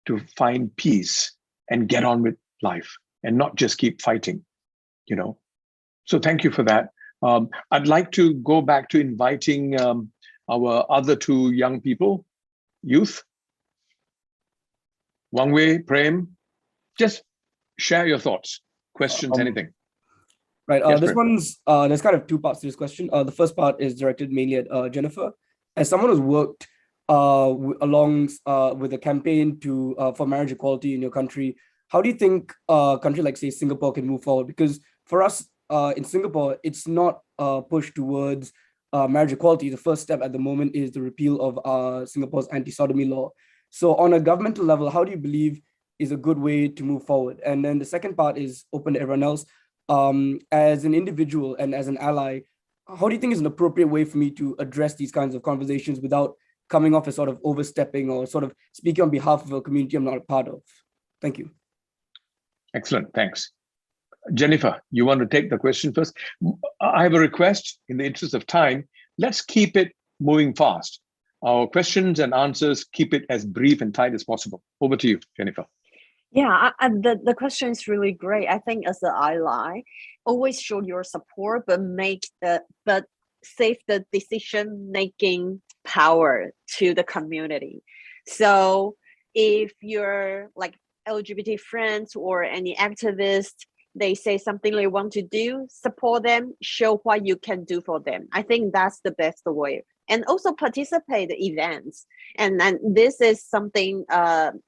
to find peace and get on with life and not just keep fighting, So thank you for that. I'd like to go back to inviting our other two young people, youth. Wang Wei, Prem, just share your thoughts, questions, anything.
Right.
Yes,
this
Prem.
one's there's kind of two parts to this question. The first part is directed mainly at Jennifer. As someone who's worked along with a campaign for marriage equality in your country, how do you think a country like, say, Singapore can move forward? Because for us in Singapore, it's not a push towards marriage equality. The first step at the moment is the repeal of Singapore's anti-sodomy law. So on a governmental level, how do you believe is a good way to move forward? And then the second part is open to everyone else. As an individual and as an ally, how do you think is an appropriate way for me to address these kinds of conversations without coming off as sort of overstepping or sort of speaking on behalf of a community I'm not a part of? Thank you.
Excellent, thanks. Jennifer, you want to take the question first? I have a request in the interest of time. Let's keep it moving fast. Our questions and answers, keep it as brief and tight as possible. Over to you, Jennifer.
Yeah, the question is really great. I think as an ally, always show your support, but save the decision-making power to the community. So if you're like LGBT friends or any activists, they say something they want to do, support them, show what you can do for them. I think that's the best way. And also participate in events. And then this is something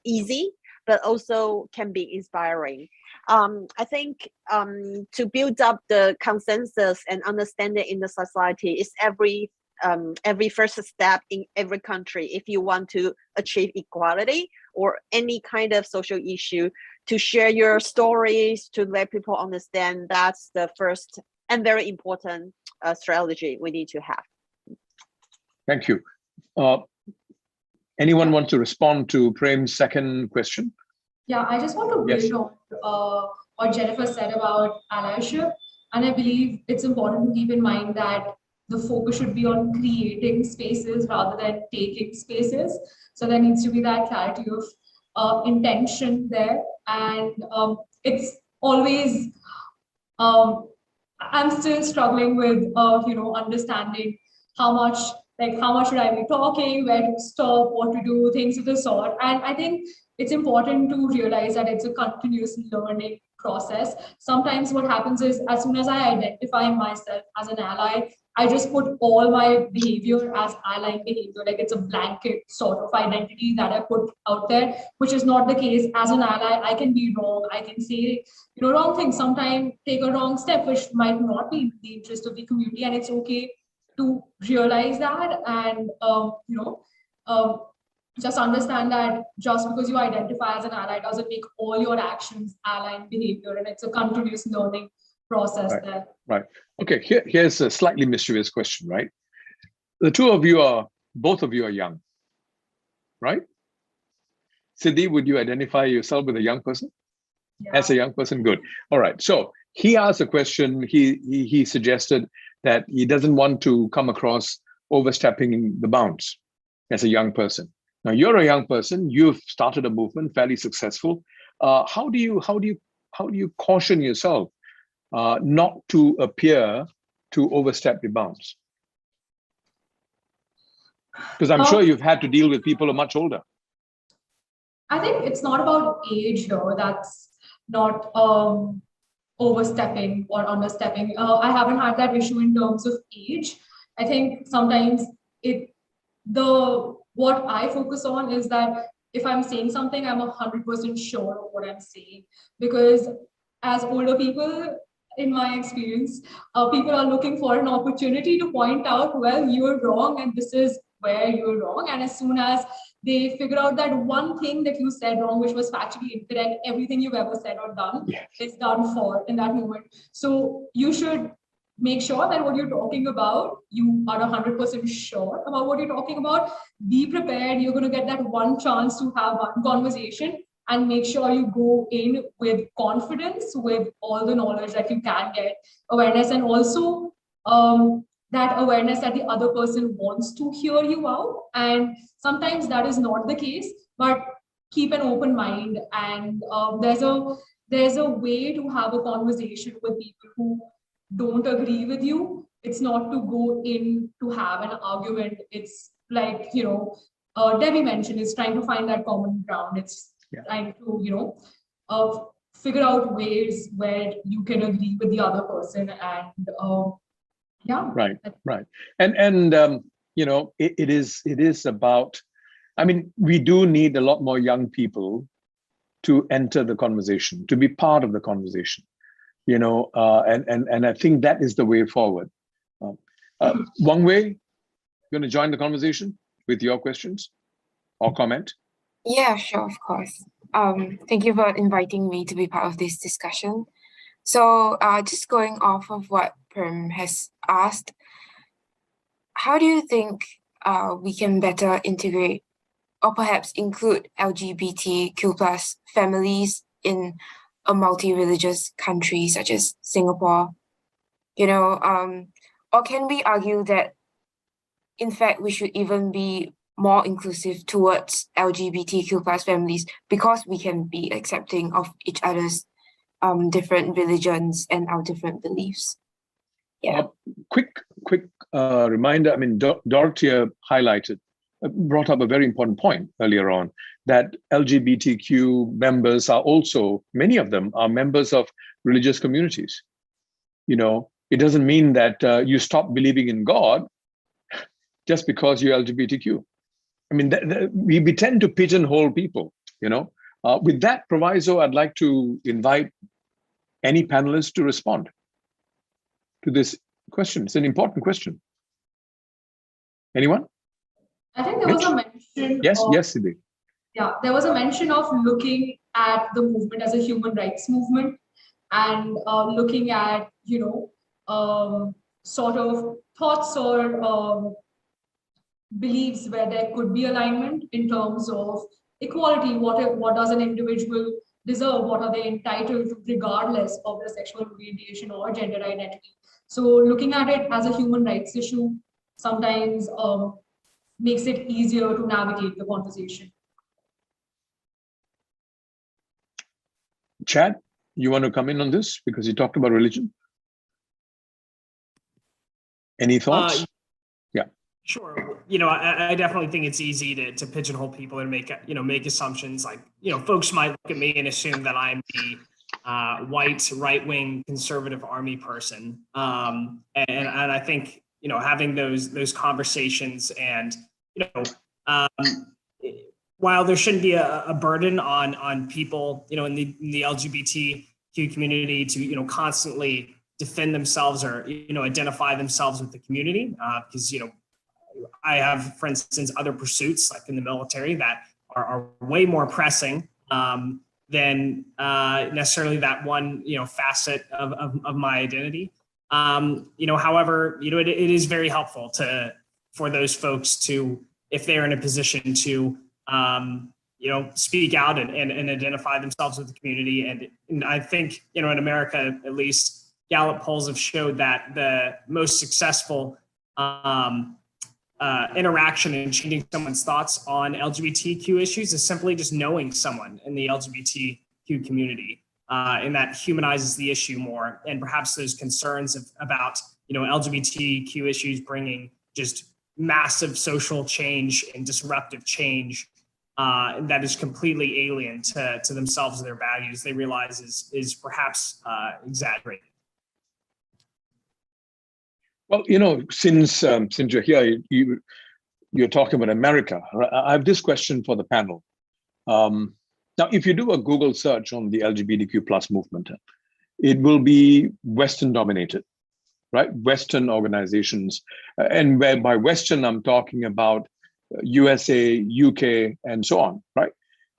easy, but also can be inspiring. I think to build up the consensus and understanding in the society is every first step in every country. If you want to achieve equality or any kind of social issue, to share your stories, to let people understand, that's the first and very important strategy we need to have.
Thank you. Anyone want to respond to Prem's second question?
Yeah, I just want to build on what Jennifer said about allyship. And I believe it's important to keep in mind that the focus should be on creating spaces rather than taking spaces. So there needs to be that clarity of intention there. And it's always, I'm still struggling with, understanding how much should I be talking, where to stop, what to do, things of the sort. And I think it's important to realize that it's a continuous learning process. Sometimes what happens is, as soon as I identify myself as an ally, I just put all my behavior as ally behavior, like it's a blanket sort of identity that I put out there, which is not the case. As an ally, I can be wrong. I can say, wrong things, sometimes take a wrong step, which might not be in the interest of the community. And it's okay to realize that and, just understand that just because you identify as an ally doesn't make all your actions ally behavior, and it's a continuous learning process there.
Right. Okay, here's a slightly mischievous question, right? Both of you are young, right? Siddhi, would you identify yourself with a young person?
Yeah.
As a young person, good. All right, so he asked a question, he suggested that he doesn't want to come across overstepping the bounds as a young person. Now you're a young person, you've started a movement, fairly successful. How do you caution yourself not to appear to overstep the bounds? Because I'm sure you've had to deal with people who are much older.
I think it's not about age here. That's not overstepping or understepping. I haven't had that issue in terms of age. I think sometimes what I focus on is that if I'm saying something, I'm 100% sure of what I'm saying. Because as older people, in my experience, people are looking for an opportunity to point out, well, you're wrong and this is where you're wrong. And as soon as they figure out that one thing that you said wrong, which was factually incorrect, everything you've ever said or done is done for in that moment. So you should make sure that what you're talking about, you are 100% sure about what you're talking about. Be prepared. You're going to get that one chance to have one conversation, and make sure you go in with confidence, with all the knowledge that you can get, awareness, and also that awareness that the other person wants to hear you out. And sometimes that is not the case, but keep an open mind. And there's a way to have a conversation with people who don't agree with you. It's not to go in to have an argument. It's like, Debbie mentioned, is trying to find that common ground. It's trying to, figure out ways where you can agree with the other person. And
Right. And it is about, I mean, we do need a lot more young people to enter the conversation, to be part of the conversation, and I think that is the way forward. Wang Wei, going to join the conversation with your questions or comment?
Yeah, sure, of course. Thank you for inviting me to be part of this discussion. So just going off of what Prem has asked, how do you think we can better integrate or perhaps include LGBTQ plus families in a multi-religious country such as Singapore? Or can we argue that, in fact, we should even be more inclusive towards LGBTQ plus families because we can be accepting of each other's different religions and our different beliefs? Yeah.
Quick reminder. I mean, Dorothea brought up a very important point earlier on, that LGBTQ members are also, many of them are members of religious communities. It doesn't mean that you stop believing in God just because you're LGBTQ. I mean, we tend to pigeonhole people, With that proviso, I'd like to invite any panelists to respond to this question. It's an important question. Anyone?
I think there was a mention.
Yes, Siddhi.
Yeah, there was a mention of looking at the movement as a human rights movement, and looking at, sort of thoughts or beliefs where there could be alignment in terms of equality. What does an individual deserve? What are they entitled to, regardless of their sexual orientation or gender identity? So looking at it as a human rights issue sometimes makes it easier to navigate the conversation.
Chad, you want to come in on this because you talked about religion? Any thoughts? Yeah.
Sure. I definitely think it's easy to pigeonhole people and make assumptions. Like, folks might look at me and assume that I'm the white, right-wing conservative army person. And I think, having those conversations and, while there shouldn't be a burden on people, in the LGBTQ community to, constantly defend themselves or, identify themselves with the community, because, I have, for instance, other pursuits like in the military that are way more pressing than necessarily that one, facet of my identity. However, it is very helpful for those folks to, if they're in a position to, speak out and identify themselves with the community. And I think, in America, at least, Gallup polls have showed that the most successful interaction in changing someone's thoughts on LGBTQ issues is simply just knowing someone in the LGBTQ community, and that humanizes the issue more. And perhaps those concerns about, LGBTQ issues bringing just massive social change and disruptive change that is completely alien to themselves and their values, they realize is perhaps exaggerated.
Well, since you're here, you're talking about America. I have this question for the panel. Now, if you do a Google search on the LGBTQ plus movement, it will be Western dominated, right? Western organizations. And where by Western, I'm talking about USA, UK, and so on, right?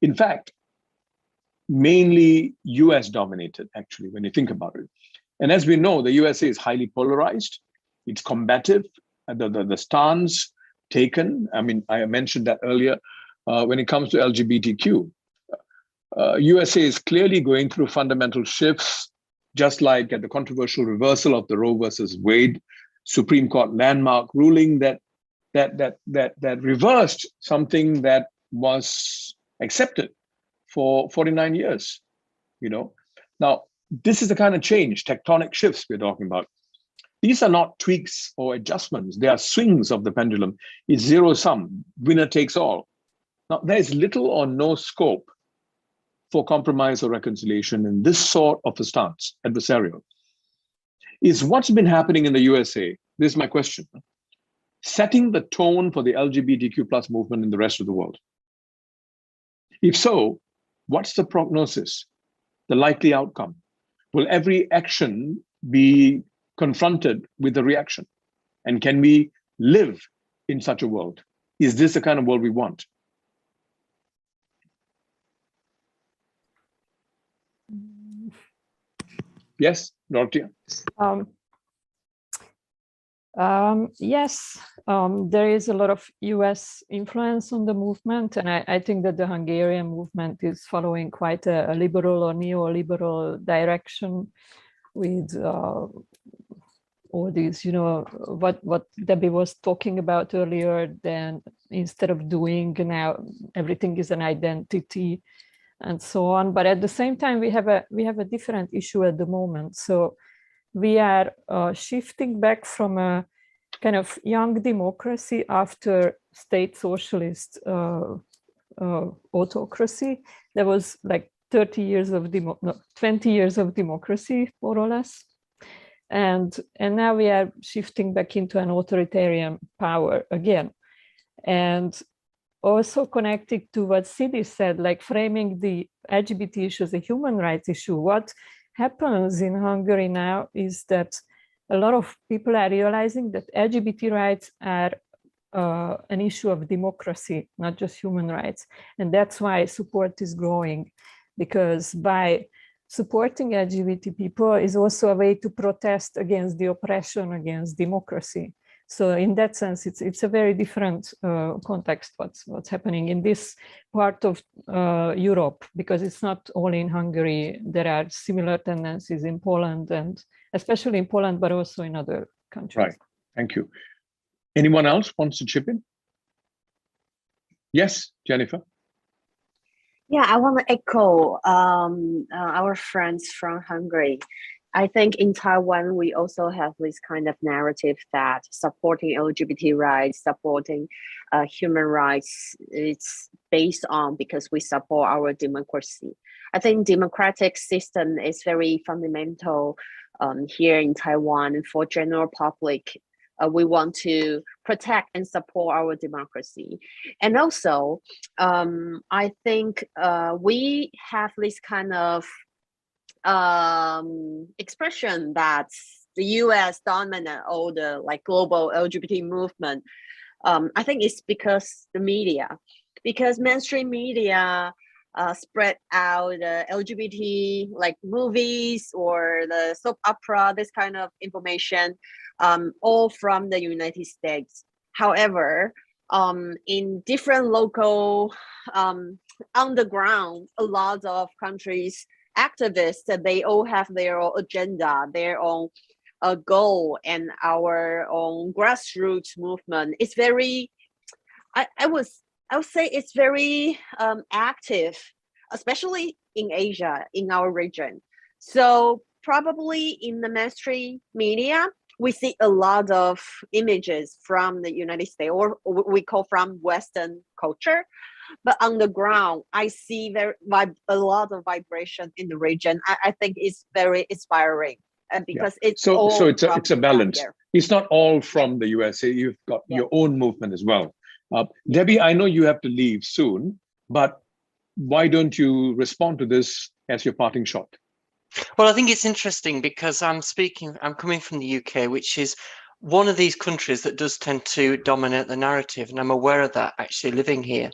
In fact, mainly US dominated, actually, when you think about it. And as we know, the USA is highly polarized. It's combative. The stance taken, I mean, I mentioned that earlier, when it comes to LGBTQ. USA is clearly going through fundamental shifts, just like at the controversial reversal of the Roe versus Wade Supreme Court landmark ruling that reversed something that was accepted for 49 years. Now this is the kind of change, tectonic shifts we're talking about. These are not tweaks or adjustments. They are swings of the pendulum. It's zero sum, winner takes all. Now there is little or no scope for compromise or reconciliation in this sort of a stance, adversarial. Is what's been happening in the USA, this is my question, setting the tone for the LGBTQ plus movement in the rest of the world? If so, what's the prognosis, the likely outcome? Will every action be confronted with a reaction? And can we live in such a world? Is this the kind of world we want? Yes, Dorothea?
Yes, there is a lot of US influence on the movement, and I think that the Hungarian movement is following quite a liberal or neoliberal direction with all these, what Debbie was talking about earlier, then instead of doing, now everything is an identity and so on. But at the same time, we have a different issue at the moment. So we are shifting back from a kind of young democracy after state socialist autocracy. There was like 20 years of democracy, more or less. And now we are shifting back into an authoritarian power again. And also connected to what Sidi said, like framing the LGBT issue as a human rights issue. What happens in Hungary now is that a lot of people are realizing that LGBT rights are an issue of democracy, not just human rights. And that's why support is growing, because by supporting LGBT people is also a way to protest against the oppression, against democracy. So in that sense, it's a very different context what's happening in this part of Europe, because it's not only in Hungary. There are similar tendencies in Poland, and especially in Poland, but also in other countries.
Right. Thank you. Anyone else wants to chip in? Yes, Jennifer.
Yeah, I want to echo our friends from Hungary. I think in Taiwan, we also have this kind of narrative that supporting LGBT rights, supporting human rights, it's based on because we support our democracy. I think democratic system is very fundamental here in Taiwan. And for general public, we want to protect and support our democracy. And also, I think we have this kind of expression that the US dominate all the like global LGBT movement. I think it's because the media, because mainstream media spread out LGBT like movies or the soap opera, this kind of information, all from the United States. However, in different local underground, a lot of countries, activists, they all have their own agenda, their own goal, and our own grassroots movement. It's very, I would say it's very active, especially in Asia, in our region. So probably in the mainstream media, we see a lot of images from the United States, or we call from Western culture. But on the ground, I see a lot of vibration in the region. I think it's very inspiring, because it's
so it's a balance. It's not all from the USA. You've got your own movement as well. Debbie, I know you have to leave soon, but why don't you respond to this as your parting shot?
Well, I think it's interesting because I'm coming from the UK, which is one of these countries that does tend to dominate the narrative, and I'm aware of that actually living here.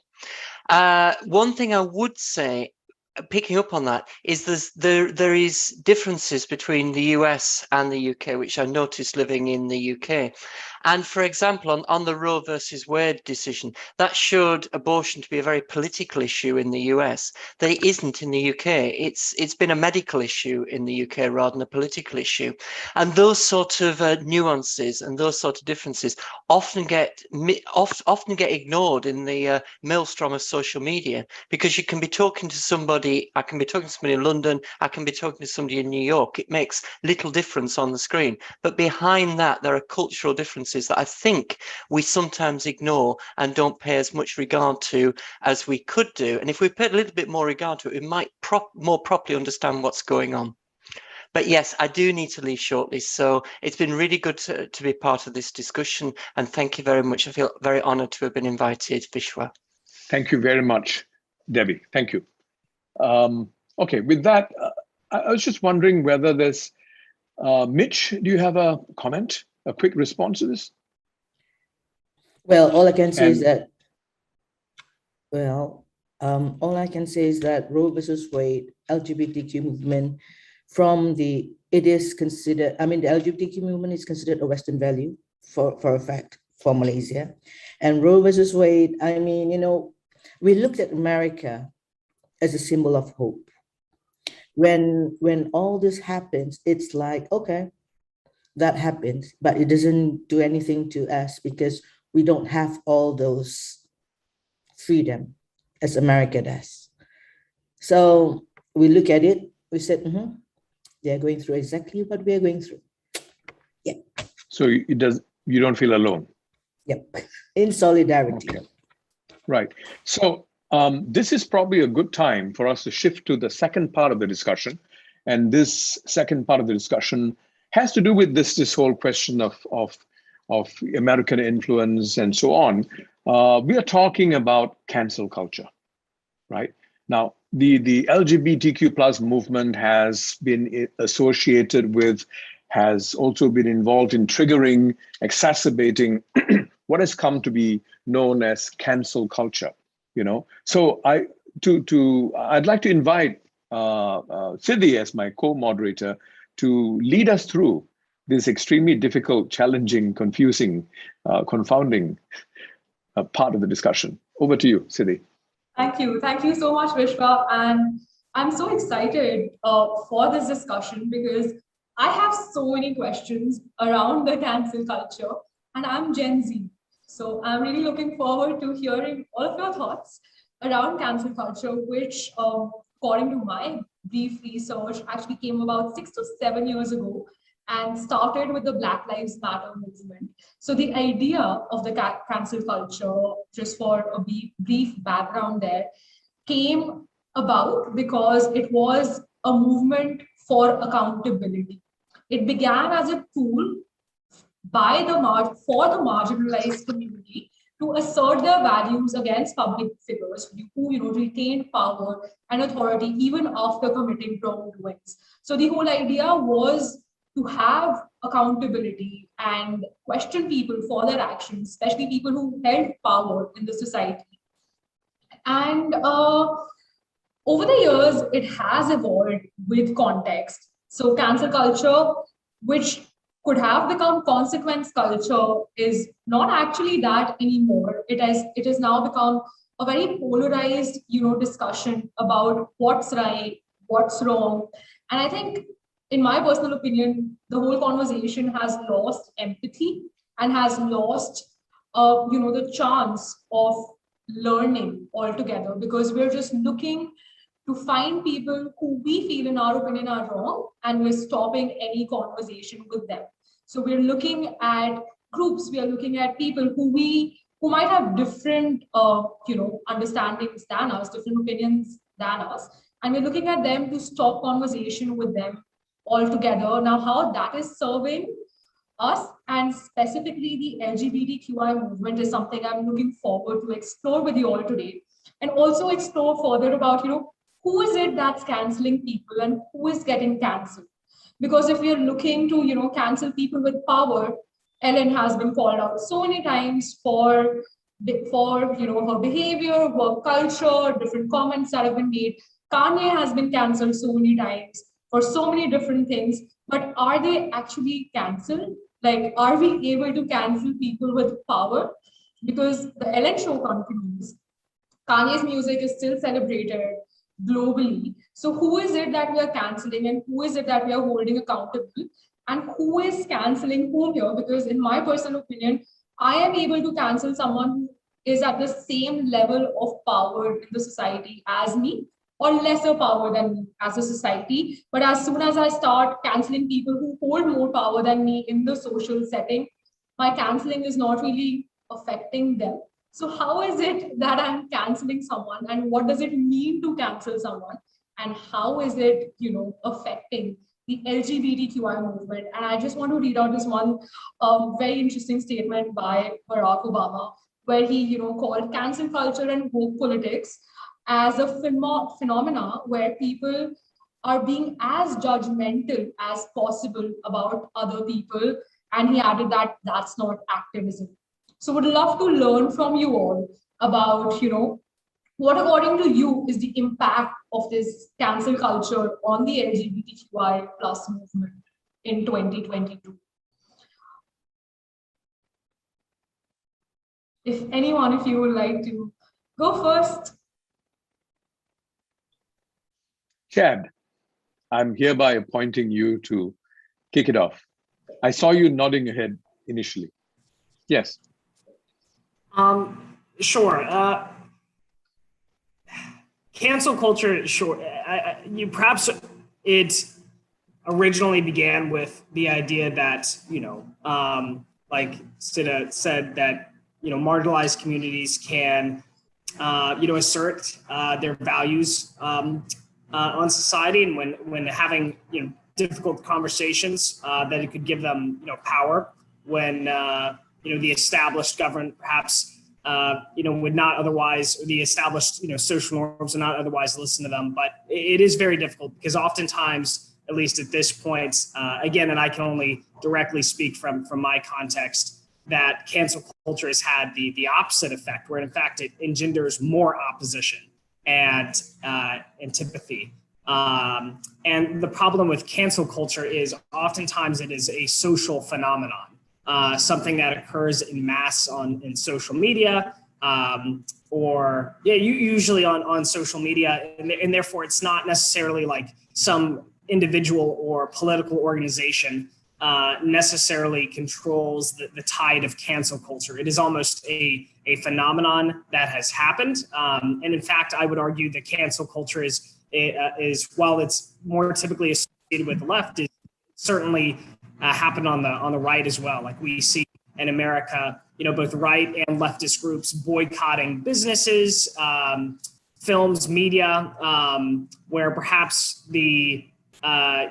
One thing I would say, picking up on that is there is differences between the US and the UK, which I noticed living in the UK. And for example, on the Roe versus Wade decision, that showed abortion to be a very political issue in the US. That it isn't in the UK. It's been a medical issue in the UK rather than a political issue. And those sort of nuances and those sort of differences often get ignored in the maelstrom of social media, because you can be talking to somebody, I can be talking to somebody in London, I can be talking to somebody in New York. It makes little difference on the screen. But behind that, there are cultural differences that I think we sometimes ignore and don't pay as much regard to as we could do. And if we paid a little bit more regard to it, we might more properly understand what's going on. But yes, I do need to leave shortly. So it's been really good to be part of this discussion. And thank you very much. I feel very honored to have been invited, Vishwa.
Thank you very much, Debbie. Thank you. Okay, with that, I was just wondering whether there's, Mitch, do you have a comment, a quick response to this?
Well, all I can say is that, all I can say is that Roe versus Wade, LGBTQ movement, the LGBTQ movement is considered a Western value for a fact for Malaysia. And Roe versus Wade, we looked at America as a symbol of hope. When all this happens, it's like, okay, that happens, but it doesn't do anything to us because we don't have all those freedom as America does. So we look at it, we said, they're going through exactly what we are going through. Yeah.
So you don't feel alone?
Yep, in solidarity.
Okay. Right. So this is probably a good time for us to shift to the second part of the discussion. And this second part of the discussion has to do with this whole question of American influence and so on. We are talking about cancel culture, right? Now, the LGBTQ plus movement has been associated with, has also been involved in triggering, exacerbating what has come to be known as cancel culture. So I'd like to invite Siddhi as my co-moderator to lead us through this extremely difficult, challenging, confusing, confounding part of the discussion. Over to you, Siddhi.
Thank you. Thank you so much, Vishwa. And I'm so excited for this discussion because I have so many questions around the cancel culture, and I'm Gen Z. So I'm really looking forward to hearing all of your thoughts around cancel culture, which, according to my brief research, actually came about 6 to 7 years ago and started with the Black Lives Matter movement. So the idea of the cancel culture, just for a brief background there, came about because it was a movement for accountability. It began as a tool for the marginalized community to assert their values against public figures who retained power and authority even after committing wrongdoings. So the whole idea was to have accountability and question people for their actions, especially people who held power in the society. And over the years, it has evolved with context. So cancel culture, which could have become consequence culture, is not actually that anymore. It has now become a very polarized, discussion about what's right, what's wrong. And I think, in my personal opinion, the whole conversation has lost empathy and has lost, the chance of learning altogether, because we're just looking to find people who we feel, in our opinion, are wrong, and we're stopping any conversation with them. So we're looking at groups, we are looking at people who might have different, understandings than us, different opinions than us, and we're looking at them to stop conversation with them altogether. Now, how that is serving us, and specifically the LGBTQI movement, is something I'm looking forward to explore with you all today, and also explore further about, who is it that's canceling people and who is getting cancelled? Because if we're looking to, cancel people with power, Ellen has been called out so many times for her behavior, work culture, different comments that have been made. Kanye has been cancelled so many times for so many different things, but are they actually cancelled? Like, are we able to cancel people with power? Because the Ellen show continues. Kanye's music is still celebrated globally. So who is it that we are canceling and who is it that we are holding accountable? And who is canceling whom here? Because in my personal opinion, I am able to cancel someone who is at the same level of power in the society as me, or lesser power than me as a society. But as soon as I start canceling people who hold more power than me in the social setting, my canceling is not really affecting them. So how is it that I'm canceling someone, and what does it mean to cancel someone, and how is it, affecting the LGBTQI movement? And I just want to read out this one very interesting statement by Barack Obama, where he, called cancel culture and woke politics as a phenomena where people are being as judgmental as possible about other people. And he added that that's not activism. So would love to learn from you all about, what according to you is the impact of this cancel culture on the LGBTQI plus movement in 2022. If anyone of you would like to go first.
Chad, I'm hereby appointing you to kick it off. I saw you nodding your head initially. Yes.
Sure. Cancel culture, sure. Perhaps it originally began with the idea that, like Sita said, that, marginalized communities can, assert their values on society, and when having, difficult conversations, that it could give them, power when, the established government perhaps, would not otherwise, or the established, social norms would not otherwise listen to them. But it is very difficult because oftentimes, at least at this point, again, and I can only directly speak from my context, that cancel culture has had the opposite effect, where in fact it engenders more opposition and antipathy. And the problem with cancel culture is oftentimes it is a social phenomenon. Something that occurs in mass in social media, usually on social media, and therefore it's not necessarily like some individual or political organization necessarily controls the tide of cancel culture. It is almost a phenomenon that has happened, and in fact, I would argue that cancel culture is while it's more typically associated with the left, is certainly happened on the right as well. Like we see in America, both right and leftist groups boycotting businesses, films, media, where perhaps the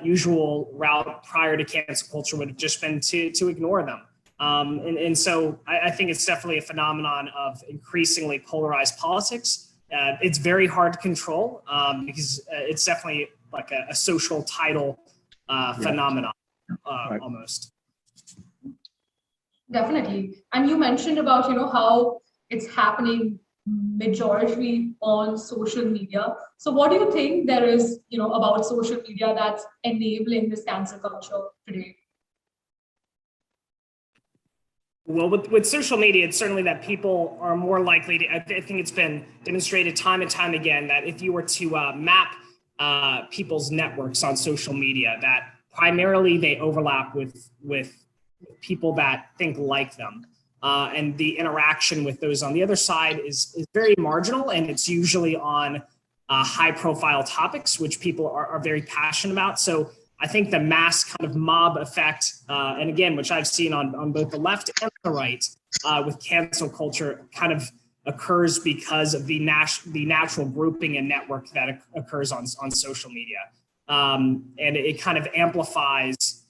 usual route prior to cancel culture would have just been to ignore them. And so I think it's definitely a phenomenon of increasingly polarized politics. It's very hard to control because it's definitely like a social title phenomenon. Right. Almost.
Definitely. And you mentioned about, how it's happening majority on social media. So what do you think there is, about social media that's enabling this cancel culture today?
Well, with social media, it's certainly that people are more likely to, I think it's been demonstrated time and time again that if you were to map people's networks on social media, that primarily they overlap with people that think like them. And the interaction with those on the other side is very marginal, and it's usually on high profile topics, which people are very passionate about. So I think the mass kind of mob effect, and again, which I've seen on both the left and the right with cancel culture, kind of occurs because of the natural grouping and network that occurs on social media. And it kind of amplifies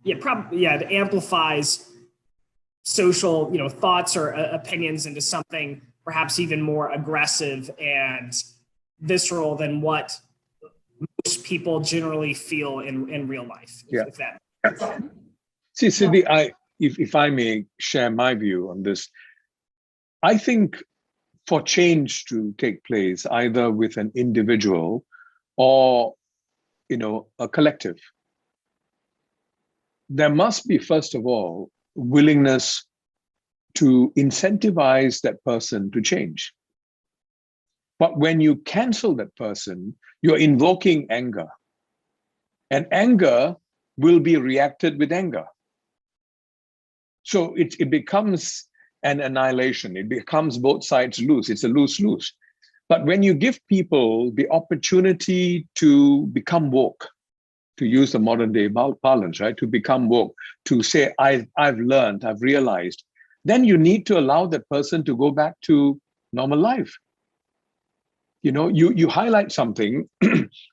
it amplifies social, thoughts or opinions into something perhaps even more aggressive and visceral than what most people generally feel in real life. If that makes sense.
See, Siddhi, if I may share my view on this, I think for change to take place, either with an individual or, a collective, there must be, first of all, willingness to incentivize that person to change. But when you cancel that person, you're invoking anger. And anger will be reacted with anger. So it becomes an annihilation. It becomes both sides lose. It's a lose-lose. But when you give people the opportunity to become woke, to use the modern day parlance, right? To become woke, to say, I've learned, I've realized, then you need to allow that person to go back to normal life. You highlight something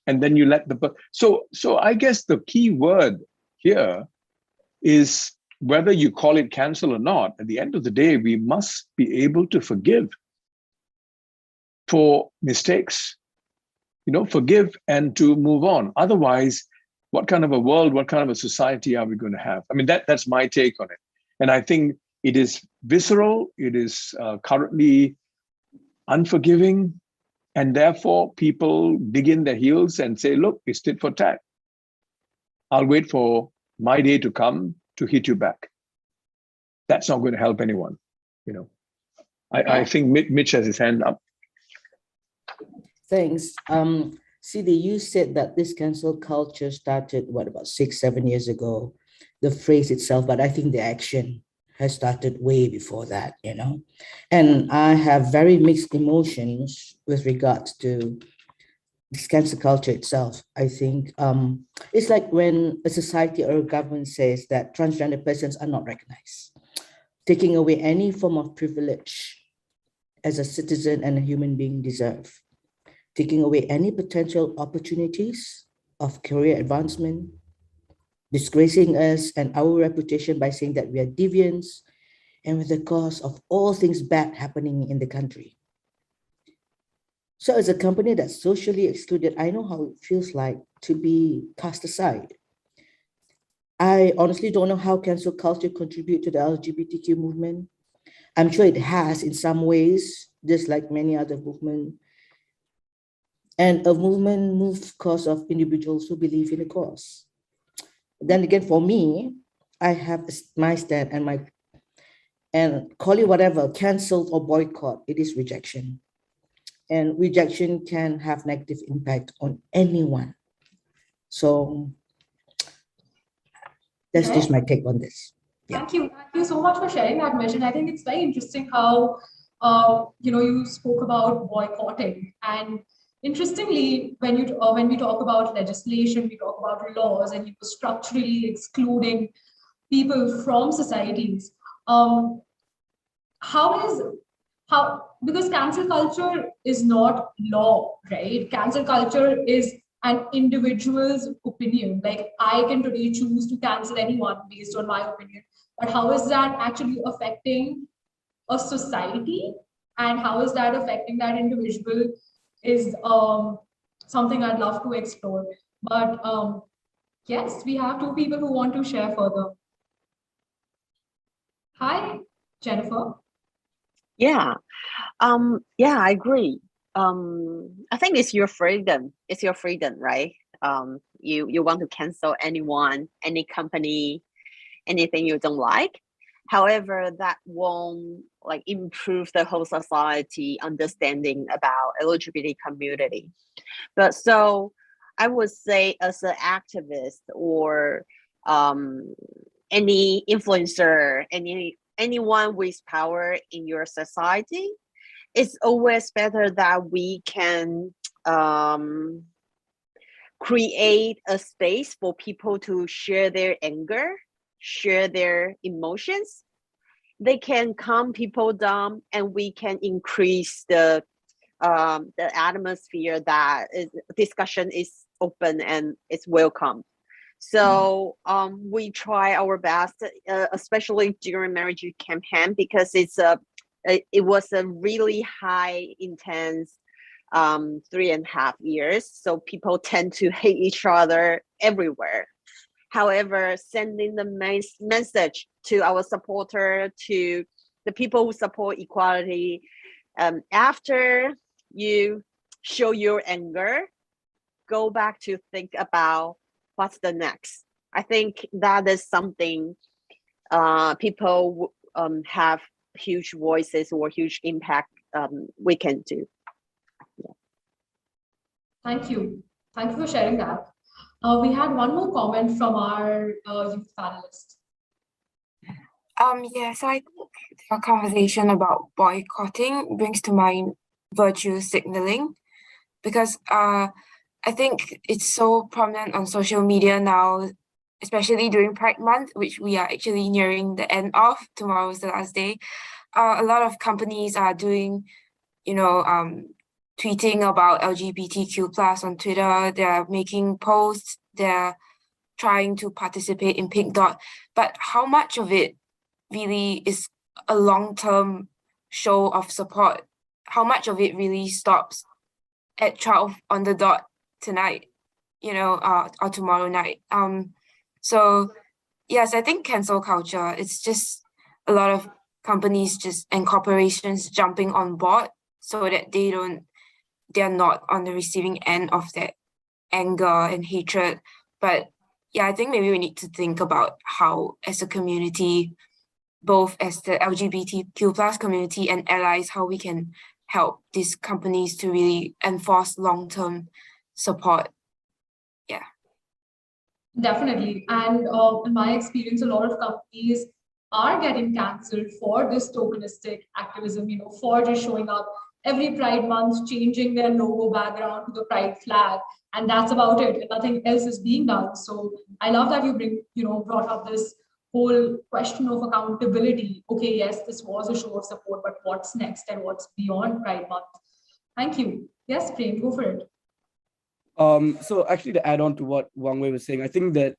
and then you let so I guess the key word here is, whether you call it cancel or not, at the end of the day, we must be able to forgive for mistakes, forgive and to move on. Otherwise, what kind of a world, what kind of a society are we going to have? I mean, that's my take on it. And I think it is visceral, it is currently unforgiving, and therefore people dig in their heels and say, look, it's tit for tat. I'll wait for my day to come to hit you back. That's not going to help anyone. I think Mitch has his hand up.
Thanks. CD, you said that this cancel culture started, about 6-7 years ago, the phrase itself, but I think the action has started way before that, And I have very mixed emotions with regards to this cancel culture itself. I think it's like when a society or a government says that transgender persons are not recognized, taking away any form of privilege as a citizen and a human being deserve, taking away any potential opportunities of career advancement, disgracing us and our reputation by saying that we are deviants, and with the cause of all things bad happening in the country. So as a company that's socially excluded, I know how it feels like to be cast aside. I honestly don't know how cancel culture contribute to the LGBTQ movement. I'm sure it has in some ways, just like many other movements. And a movement moves because of individuals who believe in a cause. Then again, for me, I have my stand and call it whatever, canceled or boycott, it is rejection. And rejection can have negative impact on anyone. So that's just my take on this.
Yeah. Thank you so much for sharing that, Mitch. And I think it's very interesting how you spoke about boycotting. And interestingly, when we talk about legislation, we talk about laws, and structurally excluding people from societies. Because cancel culture is not law, right? Cancel culture is an individual's opinion. Like, I can today choose to cancel anyone based on my opinion, but how is that actually affecting a society, and how is that affecting that individual is something I'd love to explore. But yes, we have two people who want to share further. Hi, Jennifer.
Yeah, I agree. I think it's your freedom. It's your freedom, right? You want to cancel anyone, any company, anything you don't like. However, that won't improve the whole society understanding about LGBT community. But so I would say, as an activist or any influencer, anyone with power in your society, it's always better that we can create a space for people to share their anger, share their emotions. They can calm people down, and we can increase the atmosphere that discussion is open and it's welcome. So we try our best, especially during marriage campaign, because it was a really high, intense 3.5 years. So people tend to hate each other everywhere. However, sending the message to our supporter, to the people who support equality, After you show your anger, go back to think about what's the next. I think that is something people have huge voices or huge impact we can do. Yeah.
Thank you. Thank you for sharing that. We had one more comment from our youth panelist.
Yeah, so I think the conversation about boycotting brings to mind virtue signaling, because I think it's so prominent on social media now, especially during Pride Month, which we are actually nearing the end of. Tomorrow is the last day. A lot of companies are doing, tweeting about LGBTQ+ on Twitter. They're making posts. They're trying to participate in Pink Dot. But how much of it really is a long-term show of support? How much of it really stops at 12 on the dot tonight, or tomorrow night? So yes, I think cancel culture, it's just a lot of companies and corporations jumping on board so that they're not on the receiving end of that anger and hatred. But yeah, I think maybe we need to think about how, as a community, both as the LGBTQ+ community and allies, how we can help these companies to really enforce long-term support. Yeah.
Definitely. And in my experience, a lot of companies are getting cancelled for this tokenistic activism, for just showing up every Pride Month, changing their logo background to the Pride flag. And that's about it. And nothing else is being done. So I love that you brought up this whole question of accountability. Okay, yes, this was a show of support, but what's next and what's beyond Pride Month? Thank you. Yes, Prem, go for it.
So actually, to add on to what Wang Wei was saying, I think that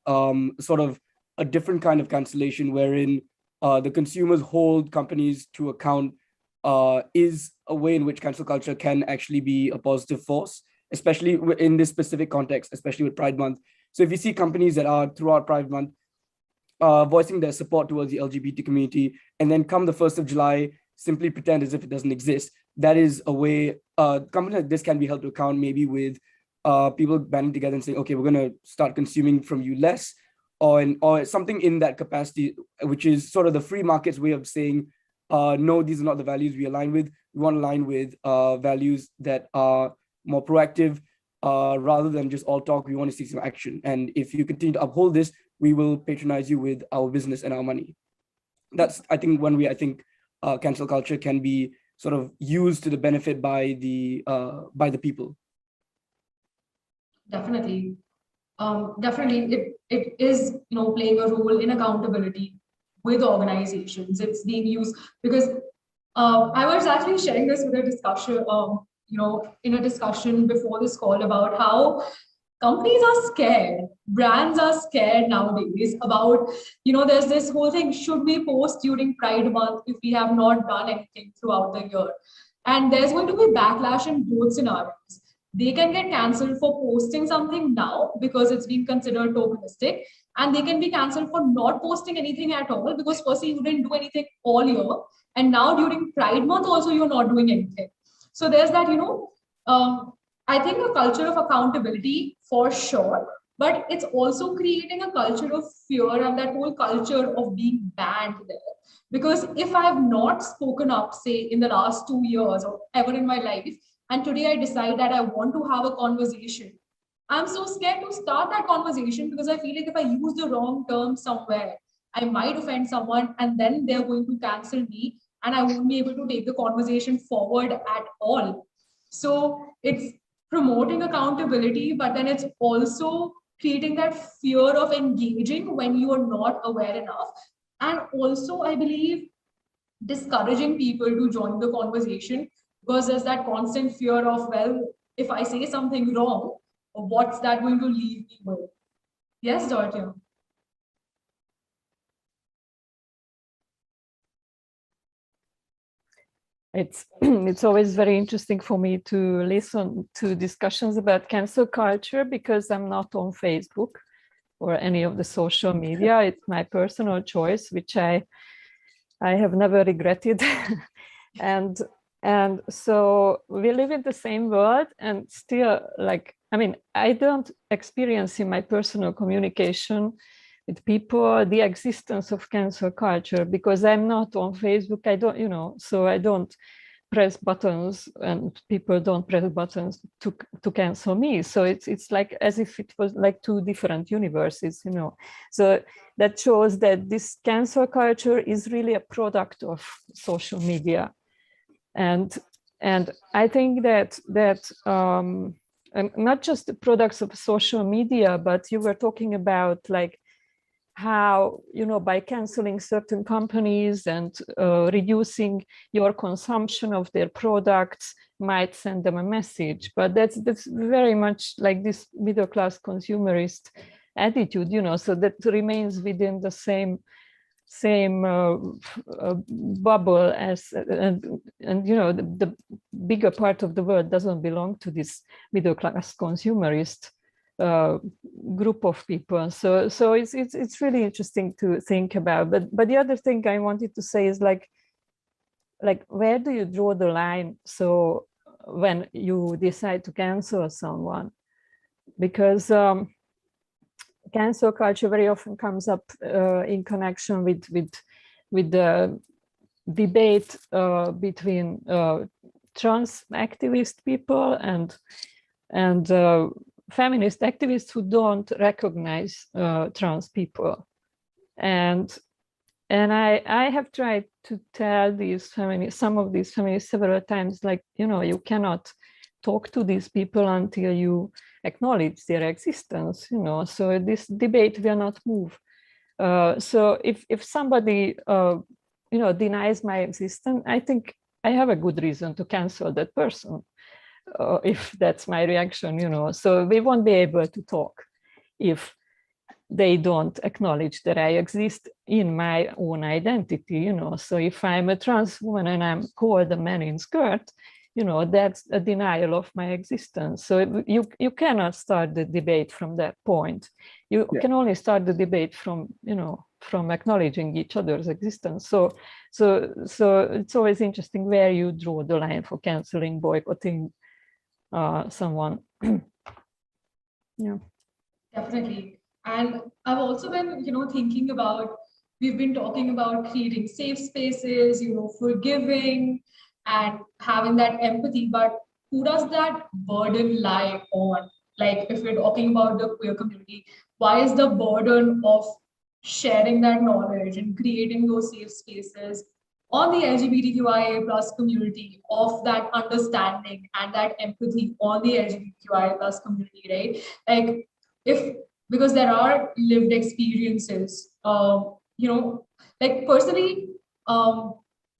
sort of a different kind of cancellation wherein the consumers hold companies to account is a way in which cancel culture can actually be a positive force, especially in this specific context, especially with Pride Month. So if you see companies that are throughout Pride Month voicing their support towards the LGBT community, and then come the 1st of July, simply pretend as if it doesn't exist, that is a way companies like this can be held to account, maybe with people banding together and saying, okay, we're going to start consuming from you less, or something in that capacity, which is sort of the free market's way of saying, no, these are not the values we align with. We want to align with values that are more proactive, rather than just all talk. We want to see some action. And if you continue to uphold this, we will patronize you with our business and our money. That's, I think, one way I think cancel culture can be sort of used to the benefit by the people.
Definitely. Definitely, it is playing a role in accountability with organizations. It's being used because I was actually sharing this with a discussion, in a discussion before this call about how companies are scared, brands are scared nowadays about, there's this whole thing, should we post during Pride Month if we have not done anything throughout the year? And there's going to be backlash in both scenarios. They can get cancelled for posting something now because it's being considered tokenistic, and they can be cancelled for not posting anything at all because firstly you didn't do anything all year, and now during Pride Month also you're not doing anything. So there's that, I think a culture of accountability for sure, but it's also creating a culture of fear and that whole culture of being banned there. Because if I have not spoken up, say in the last 2 years or ever in my life, and today I decide that I want to have a conversation, I'm so scared to start that conversation because I feel like if I use the wrong term somewhere, I might offend someone and then they're going to cancel me and I won't be able to take the conversation forward at all. So it's promoting accountability, but then it's also creating that fear of engaging when you are not aware enough. And also, I believe, discouraging people to join the conversation because there's that constant fear of, well, if I say something wrong, what's that going to leave me with? Yes, Dorothea.
It's always very interesting for me to listen to discussions about cancel culture because I'm not on Facebook or any of the social media. It's my personal choice, which I have never regretted. And And so we live in the same world, and still, like, I mean, I don't experience in my personal communication with people the existence of cancel culture, because I'm not on Facebook. I don't, you know, so I don't press buttons, and people don't press buttons to cancel me. So it's like as if it was like two different universes, you know. So that shows that this cancel culture is really a product of social media. And I think that not just the products of social media, but you were talking about like how, you know, by canceling certain companies and reducing your consumption of their products might send them a message. But that's very much like this middle class consumerist attitude, you know, so that remains within the same bubble as, and you know, the bigger part of the world doesn't belong to this middle class consumerist group of people. So it's really interesting to think about. But the other thing I wanted to say is like where do you draw the line? So when you decide to cancel someone, because cancel culture very often comes up in connection with the debate between trans activist people and feminist activists who don't recognize trans people. And I have tried to tell some of these feminists several times, like, you know, you cannot talk to these people until you acknowledge their existence, you know, so this debate will not move. So if somebody, you know, denies my existence, I think I have a good reason to cancel that person, if that's my reaction, you know. So we won't be able to talk if they don't acknowledge that I exist in my own identity, you know. So if I'm a trans woman and I'm called a man in skirt, you know, that's a denial of my existence. So you cannot start the debate from that point. You can only start the debate from, you know, from acknowledging each other's existence. So it's always interesting where you draw the line for canceling, boycotting someone. Yeah,
definitely. And I've also been, you know, thinking about, we've been talking about creating safe spaces, you know, forgiving and having that empathy, but who does that burden lie on? Like, if we're talking about the queer community, why is the burden of sharing that knowledge and creating those safe spaces on the LGBTQIA plus community, of that understanding and that empathy on the LGBTQIA plus community, right? Like, because there are lived experiences, you know, like personally,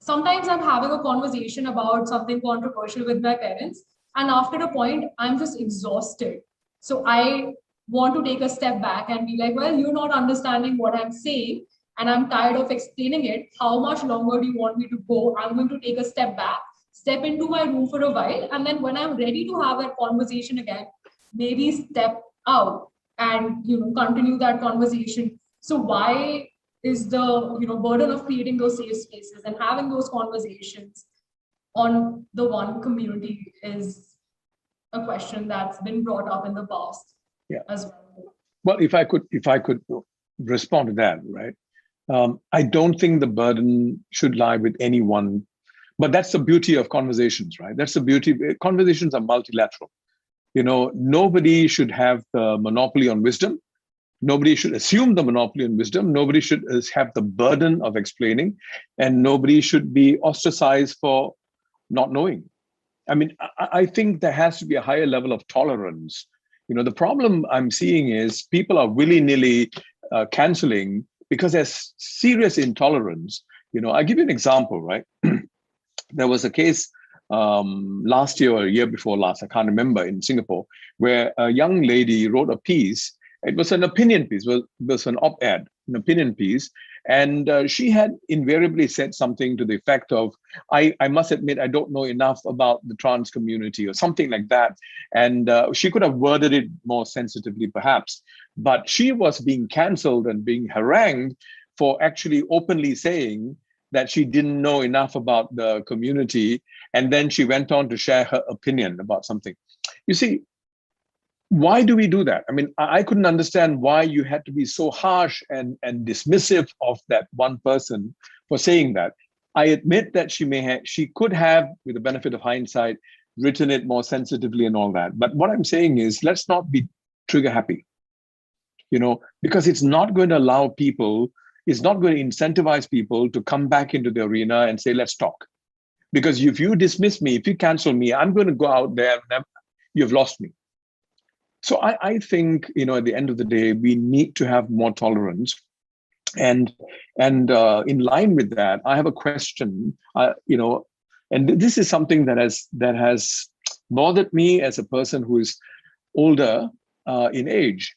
sometimes I'm having a conversation about something controversial with my parents, and after a point, I'm just exhausted. So I want to take a step back and be like, well, you're not understanding what I'm saying, and I'm tired of explaining it. How much longer do you want me to go? I'm going to take a step back, step into my room for a while, and then when I'm ready to have that conversation again, maybe step out and, you know, continue that conversation. So why is the, you know, burden of creating those safe spaces and having those conversations on the one community is a question that's been brought up in the past as well.
Well, if I could respond to that, right? I don't think the burden should lie with anyone, but that's the beauty of conversations, right? That's the beauty. Conversations are multilateral. You know, nobody should have the monopoly on wisdom. Nobody should assume the monopoly on wisdom. Nobody should have the burden of explaining, and nobody should be ostracized for not knowing. I mean, I think there has to be a higher level of tolerance. You know, the problem I'm seeing is people are willy-nilly canceling because there's serious intolerance. You know, I'll give you an example, right? There was a case last year or a year before last, I can't remember, in Singapore, where a young lady wrote a piece. It was an opinion piece, it was an op-ed, an opinion piece. And she had invariably said something to the effect of, I must admit, I don't know enough about the trans community, or something like that. And she could have worded it more sensitively, perhaps. But she was being canceled and being harangued for actually openly saying that she didn't know enough about the community, and then she went on to share her opinion about something. You see, why do we do that? I mean, I couldn't understand why you had to be so harsh and dismissive of that one person for saying that. I admit that she could have, with the benefit of hindsight, written it more sensitively and all that. But what I'm saying is, let's not be trigger happy, because it's not going to allow people, it's not going to incentivize people to come back into the arena and say, let's talk. Because if you dismiss me, if you cancel me, I'm going to go out there and you've lost me. So I think, at the end of the day, we need to have more tolerance. And in line with that, I have a question, and this is something that has bothered me as a person who is older in age.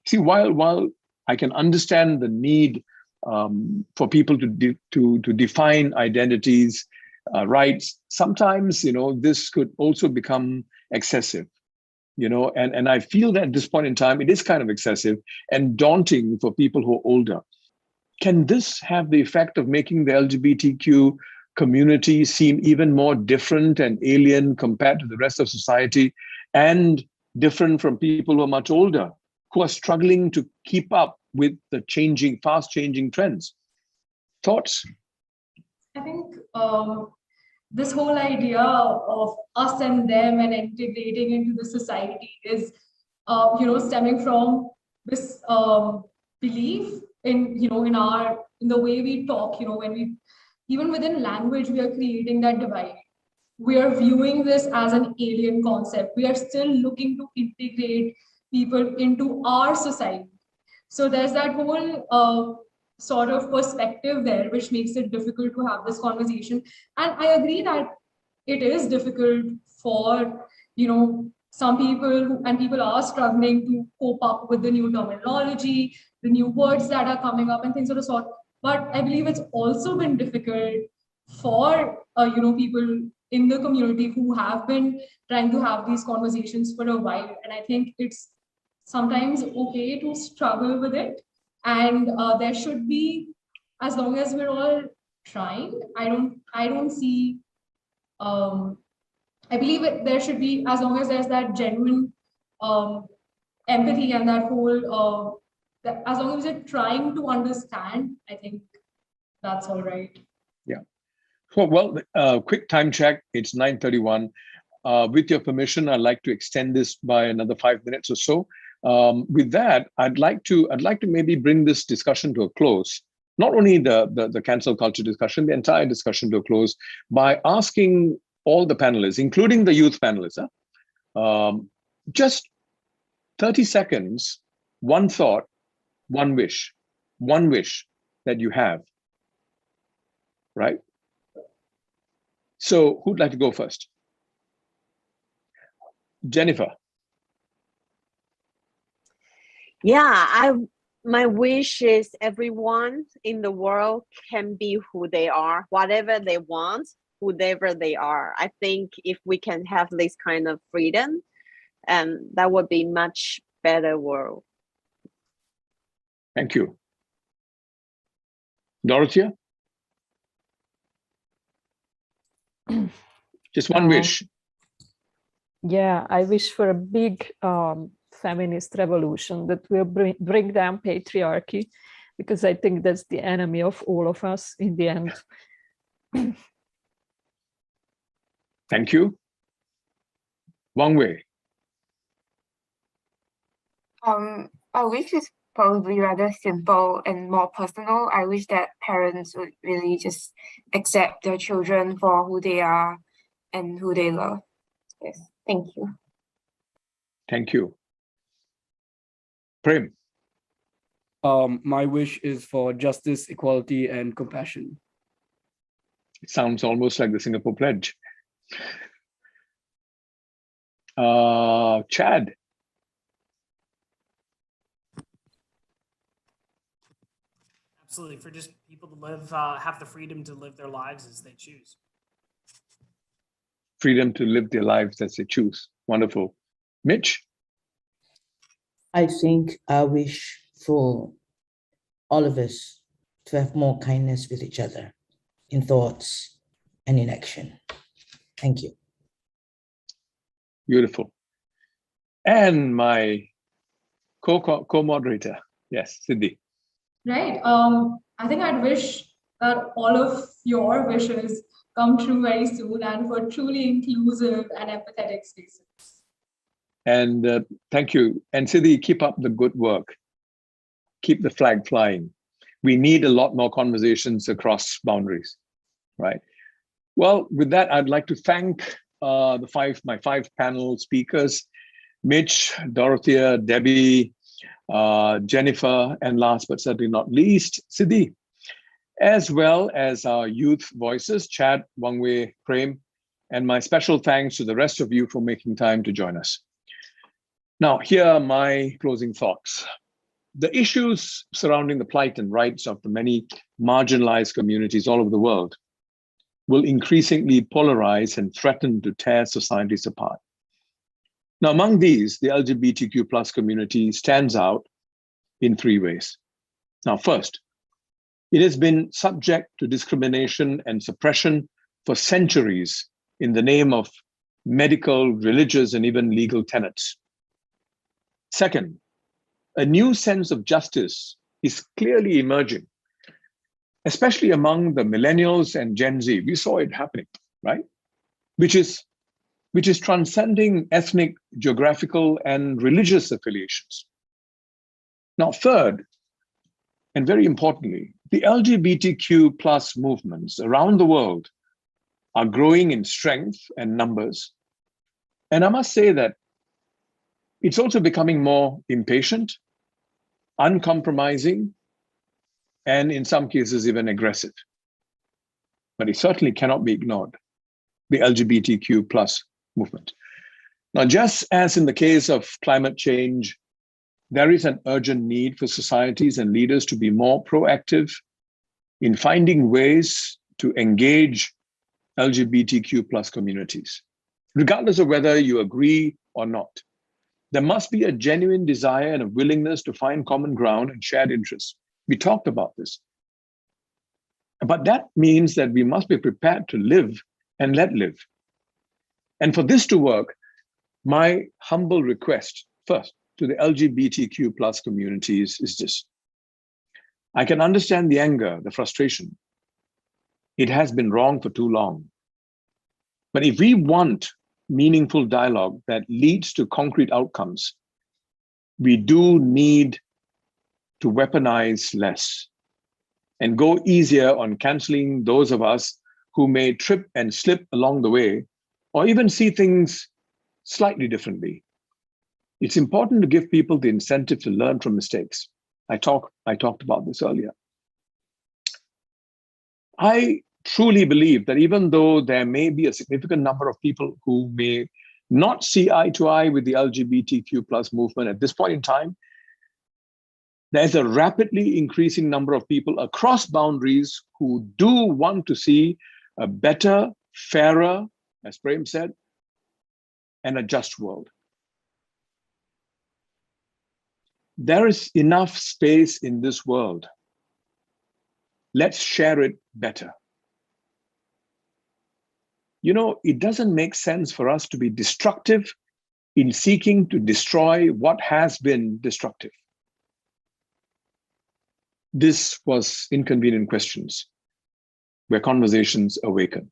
See, while I can understand the need for people to define identities, rights, sometimes this could also become excessive. And I feel that at this point in time, it is kind of excessive and daunting for people who are older. Can this have the effect of making the LGBTQ community seem even more different and alien compared to the rest of society, and different from people who are much older, who are struggling to keep up with the fast changing trends? Thoughts?
I think this whole idea of us and them and integrating into the society is, stemming from this belief in, in the way we talk, even within language, we are creating that divide. We are viewing this as an alien concept. We are still looking to integrate people into our society. So there's that whole sort of perspective there, which makes it difficult to have this conversation. And I agree that it is difficult for, some people, and people are struggling to cope up with the new terminology, the new words that are coming up and things of the sort. But I believe it's also been difficult for, people in the community who have been trying to have these conversations for a while. And I think it's sometimes okay to struggle with it. And there should be, as long as we're all trying, I don't see, I believe there should be, as long as there's that genuine empathy and that whole, as long as we're trying to understand, I think that's all right.
Yeah. Well, quick time check. It's 9:31. With your permission, I'd like to extend this by another 5 minutes or so. With that, I'd like to maybe bring this discussion to a close. Not only the cancel culture discussion, the entire discussion to a close by asking all the panelists, including the youth panelists, just 30 seconds, one thought, one wish that you have, right? So who'd like to go first? Jennifer.
Yeah, my wish is everyone in the world can be who they are, whatever they want, whoever they are. I think if we can have this kind of freedom, that would be much better world.
Thank you. Dorothea? Just one wish.
Yeah, I wish for a big feminist revolution that will bring down patriarchy, because I think that's the enemy of all of us in the end.
Thank you. Wang Wei.
I wish is probably rather simple and more personal. I wish that parents would really just accept their children for who they are and who they love. Yes, thank you.
Thank you. Prem.
My wish is for justice, equality, and compassion.
It sounds almost like the Singapore Pledge. Chad.
Absolutely, for just people to live, have the freedom to live their lives as they choose.
Freedom to live their lives as they choose. Wonderful. Mitch?
I think I wish for all of us to have more kindness with each other. in thoughts and in action. Thank you.
Beautiful. And my co-moderator, yes, Siddhi.
Right. I think I'd wish that all of your wishes come true very soon and for truly inclusive and empathetic spaces.
And thank you. And Siddhi, keep up the good work. Keep the flag flying. We need a lot more conversations across boundaries, right? Well, with that, I'd like to thank my five panel speakers, Mitch, Dorothea, Debbie, Jennifer, and last but certainly not least, Siddhi, as well as our youth voices, Chad, Wangwei, Prem, and my special thanks to the rest of you for making time to join us. Now, here are my closing thoughts. The issues surrounding the plight and rights of the many marginalized communities all over the world will increasingly polarize and threaten to tear societies apart. Now, among these, the LGBTQ plus community stands out in three ways. Now, first, it has been subject to discrimination and suppression for centuries in the name of medical, religious, and even legal tenets. Second, a new sense of justice is clearly emerging, especially among the millennials and Gen Z. We saw it happening, right? Which is transcending ethnic, geographical, and religious affiliations. Now, third, and very importantly, the LGBTQ plus movements around the world are growing in strength and numbers. And I must say that it's also becoming more impatient, uncompromising, and in some cases even aggressive. But it certainly cannot be ignored, the LGBTQ plus movement. Now, just as in the case of climate change, there is an urgent need for societies and leaders to be more proactive in finding ways to engage LGBTQ plus communities, regardless of whether you agree or not. There must be a genuine desire and a willingness to find common ground and shared interests. We talked about this. But that means that we must be prepared to live and let live. And for this to work, my humble request first to the LGBTQ plus communities is this. I can understand the anger, the frustration. It has been wrong for too long. But if we want meaningful dialogue that leads to concrete outcomes, we do need to weaponize less and go easier on canceling those of us who may trip and slip along the way or even see things slightly differently. It's important to give people the incentive to learn from mistakes. I talked about this earlier. I truly believe that even though there may be a significant number of people who may not see eye to eye with the LGBTQ plus movement at this point in time, there's a rapidly increasing number of people across boundaries who do want to see a better, fairer, as Prem said, and a just world. There is enough space in this world. Let's share it better. You know, it doesn't make sense for us to be destructive in seeking to destroy what has been destructive. This was Inconvenient Questions, where conversations awaken.